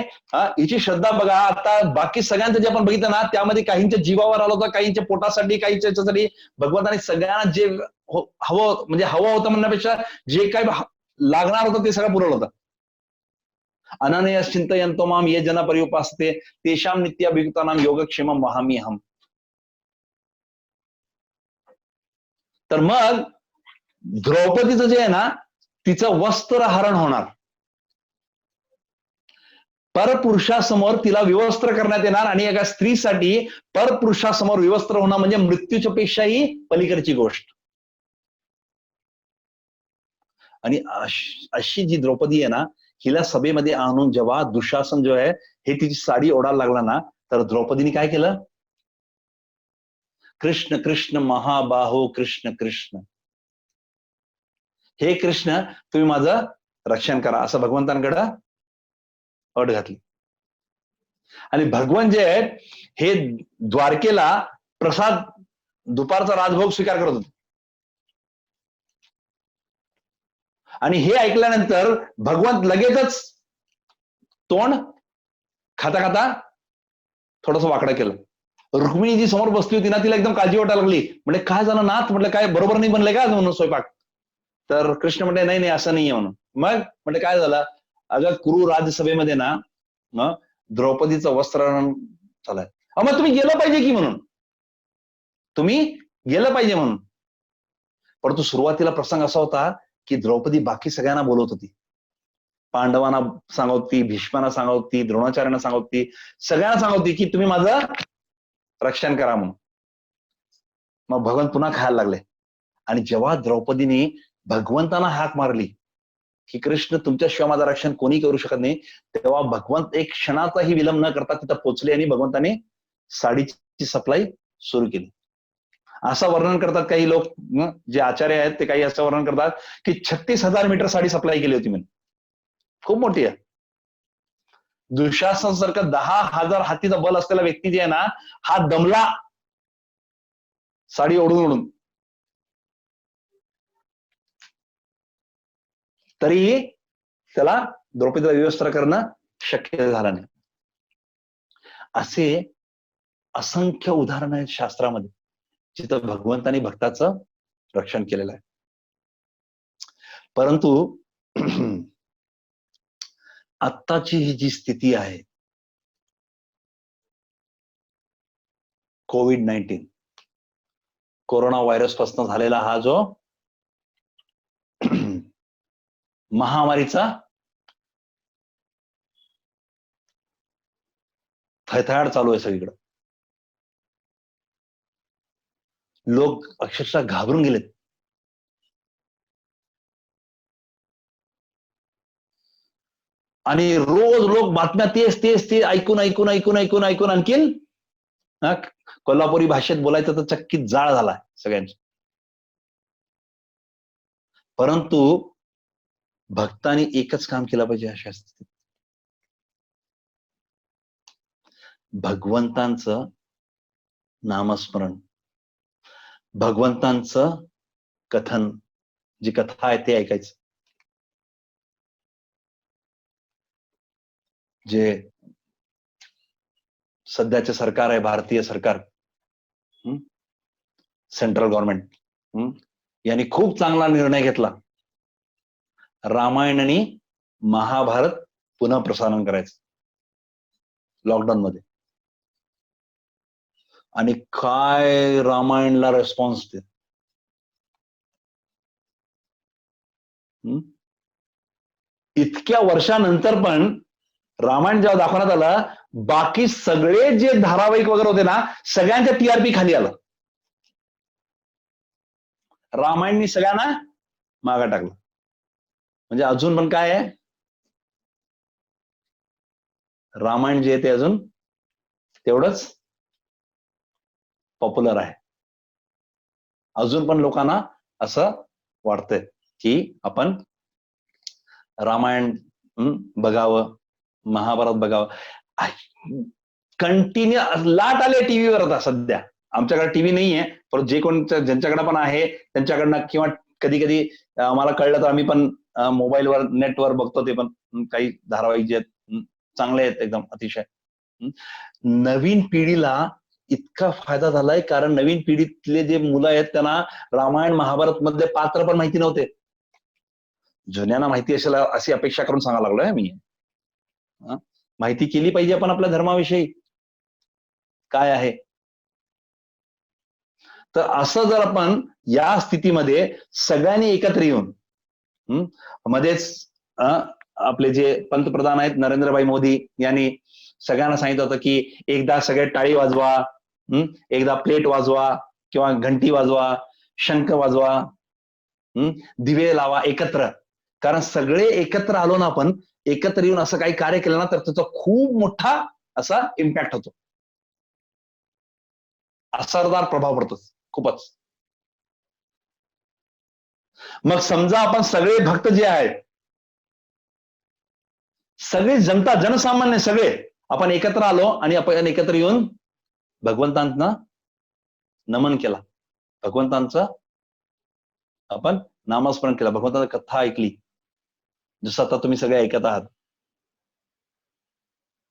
हिची श्रद्धा बघा. आता बाकी सगळ्यांचं जे आपण बघितलं ना त्यामध्ये काहींच्या जीवावर आलं होतं, काहींच्या पोटासाठी, काहींच्या याच्यासाठी. भगवंतांनी सगळ्यांना जे हवं, म्हणजे हवं होतं म्हणण्यापेक्षा जे काही लागणार होतं ते सगळं पुरवलं होतं. अनन्यस चिंतयन्तो माम ये जना पर्युपासते तेषां नित्याभियुक्तानां योगक्षेमं वहामि अहम्. तर मग द्रौपदीचं जे आहे ना तिचं वस्त्रहरण होणार, परपुरुषासमोर तिला विवस्त्र करण्यात येणार. आणि एका स्त्रीसाठी परपुरुषासमोर विवस्त्र होणं म्हणजे मृत्यूच्या पेक्षाही पलीकडची गोष्ट. आणि अशी जी द्रौपदी आहे ना हिला सभेमध्ये आणून जेव्हा दुःशासन जो आहे हे तिची साडी ओढायला लागला ना तर द्रौपदीने काय केलं? कृष्ण कृष्ण महाबाहो कृष्ण कृष्ण, हे कृष्ण तुम्ही माझं रक्षण करा, असं भगवंतांकडे अट घातली. आणि भगवान जे आहेत हे द्वारकेला प्रसाद दुपारचा राजभोग स्वीकार करत होते. आणि हे ऐकल्यानंतर भगवंत लगेचच तोंड खाता खाता थोडस वाकडं केलं. रुक्मिणी जी समोर बसली होती ना तिला एकदम काळजी वाटायला लागली. म्हणजे काय झालं नाथ, म्हटलं काय बरोबर नाही बनलंय का म्हणून स्वयंपाक. तर कृष्ण म्हणते नाही नाही असं नाहीये म्हणून. मग म्हणजे काय झालं, अगं कुरु राज्यसभेमध्ये ना मग द्रौपदीचं वस्त्रहरण झालंय. मग तुम्ही गेलं पाहिजे की म्हणून, तुम्ही गेलं पाहिजे म्हणून. परंतु सुरुवातीला प्रसंग असा होता की द्रौपदी बाकी सगळ्यांना बोलवत होती, पांडवांना सांगत होती, भीष्मांना सांगत होती, द्रोणाचार्यांना सांगत होती, सगळ्यांना सांगत होती की तुम्ही माझं रक्षण करा म्हणून. मग भगवान पुन्हा खायला लागले. आणि जेव्हा द्रौपदीने भगवंतांना हाक मारली की कृष्ण तुमच्याशिवाय माझं रक्षण कोणी करू शकत नाही, तेव्हा भगवंत एक क्षणाचाही विलंब न करता तिथं पोहोचले आणि भगवंताने साडीची सप्लाय सुरू केली. असं वर्णन करतात काही लोक, जे आचार्य आहेत ते काही असं वर्णन करतात की 36,000 मीटर साडी सप्लाय केली होती. म्हणजे खूप मोठी आहे. दुःशासन सारखं 10,000 हातीचा बल असलेला व्यक्ती जे आहे ना हा दमला साडी ओढून ओढून, तरीही त्याला द्रौपदीला विवस्त्र करणं शक्य झालं नाही. असे असंख्य उदाहरण आहेत शास्त्रामध्ये जिथं भगवंतानी भक्ताचं रक्षण केलेलं आहे. परंतु आत्ताची ही जी स्थिती आहे, कोविड-19 कोरोना व्हायरस पासून झालेला हा जो महामारीचा थैथयाड चालू आहे सगळीकडे. लोक अक्षरशः घाबरून गेलेत. आणि रोज लोक बातम्या तेच तेच ते ऐकून ऐकून ऐकून ऐकून ऐकून आणखीन कोल्हापुरी भाषेत बोलायचं तर चक्कीत जाळ झालाय सगळ्यांची. परंतु भक्तांनी एकच काम केलं पाहिजे अशा स्थितीत. भगवंतांचं नामस्मरण, भगवंतांचं कथन, जी कथा आहे ते ऐकायचं. जे सध्याचे सरकार आहे, भारतीय सरकार, सेंट्रल गव्हर्नमेंट, यांनी खूप चांगला निर्णय घेतला. रामायण आणि महाभारत पुन्हा प्रसारण करायचं लॉकडाऊन मध्ये. आणि काय रामायणला रेस्पॉन्स ते. इतक्या वर्षानंतर पण रामायण जेव्हा दाखवण्यात आलं, बाकी सगळे जे धारावाहिक वगैरे होते ना, सगळ्यांच्या टीआरपी खाली आलं. रामायणनी सगळ्यांना मागा टाकलं. म्हणजे अजून पण काय आहे, रामायण जे आहे ते अजून तेवढंच पॉप्युलर आहे. अजून पण लोकांना असं वाटतंय की आपण रामायण बघावं, महाभारत बघावं. कंटिन्यू लाट आले टीव्हीवर आता सध्या. आमच्याकडे टीव्ही नाहीये, पण जे कोण ज्यांच्याकडे पण आहे त्यांच्याकडनं, किंवा कधी कधी मला कळलं तर आम्ही पण मोबाईलवर नेटवर बघतो. ते पण काही धारावाहिक जे आहेत चांगले आहेत एकदम अतिशय. नवीन पिढीला इतका फायदा झालाय, कारण नवीन पिढीतले जे मुलं आहेत त्यांना रामायण महाभारत मधले पात्र पण माहिती नव्हते. जुन्यांना माहिती असेल अशी अपेक्षा करून सांगायला लागलोय मी. माहिती केली पाहिजे आपण आपल्या धर्माविषयी काय आहे. तर असं जर आपण या स्थितीमध्ये सगळ्यांनी एकत्र येऊन, मध्येच आपले जे पंतप्रधान आहेत नरेंद्रभाई मोदी यांनी सगळ्यांना सांगितलं होतं की एकदा सगळे टाळी वाजवा, एकदा प्लेट वाजवा किंवा घंटी वाजवा, शंख वाजवा, दिवे लावा एकत्र. कारण सगळे एकत्र आलो ना आपण, एकत्र येऊन असं काही कार्य केलं ना, तर त्याचा खूप मोठा असा इम्पॅक्ट होतो, असरदार प्रभाव पडतो खूपच. मग समजा आपण सगळे भक्त जे आहेत, सगळी जनता, जनसामान्य सगळे आपण एकत्र आलो आणि आपण एकत्र येऊन भगवंतांना नमन केला, भगवंतांचं आपण नामस्मरण केलं, भगवंतांची कथा ऐकली, जसं आता तुम्ही सगळे ऐकत आहात.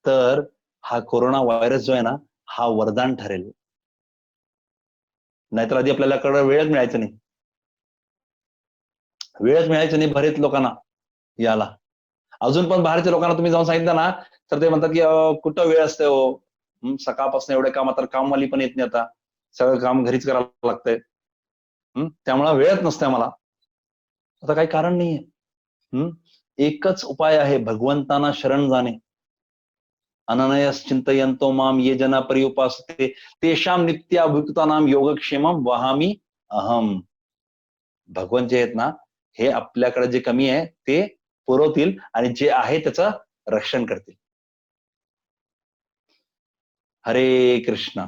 तर हा कोरोना व्हायरस जो आहे ना, हा वरदान ठरेल. नाहीतर आधी आपल्याला वेळच मिळायचं नाही, वेळच मिळायचं नाही बरेच लोकांना याला. अजून पण बाहेरच्या लोकांना तुम्ही जाऊन सांगितलं ना, तर ते म्हणतात की कुठं वेळ असते हो, सकाळपासून एवढे काम, तर कामवाली पण येत नाही, आता सगळं काम घरीच करावं लागतंय, त्यामुळे वेळच नसते मला. आता काही कारण नाहीये. एकच उपाय आहे, भगवंतांना शरण जाणे. अननयस चिंतयन्तो माम ये जना पर्युपासते तेषाम नित्याभुक्तानाम योगक्षेमम वहामी अहम. भगवंत जे आहेत ना, हे आपल्याकडे जे कमी आहे ते पुरवतील आणि जे आहे त्याचं रक्षण करतील. हरे कृष्णा.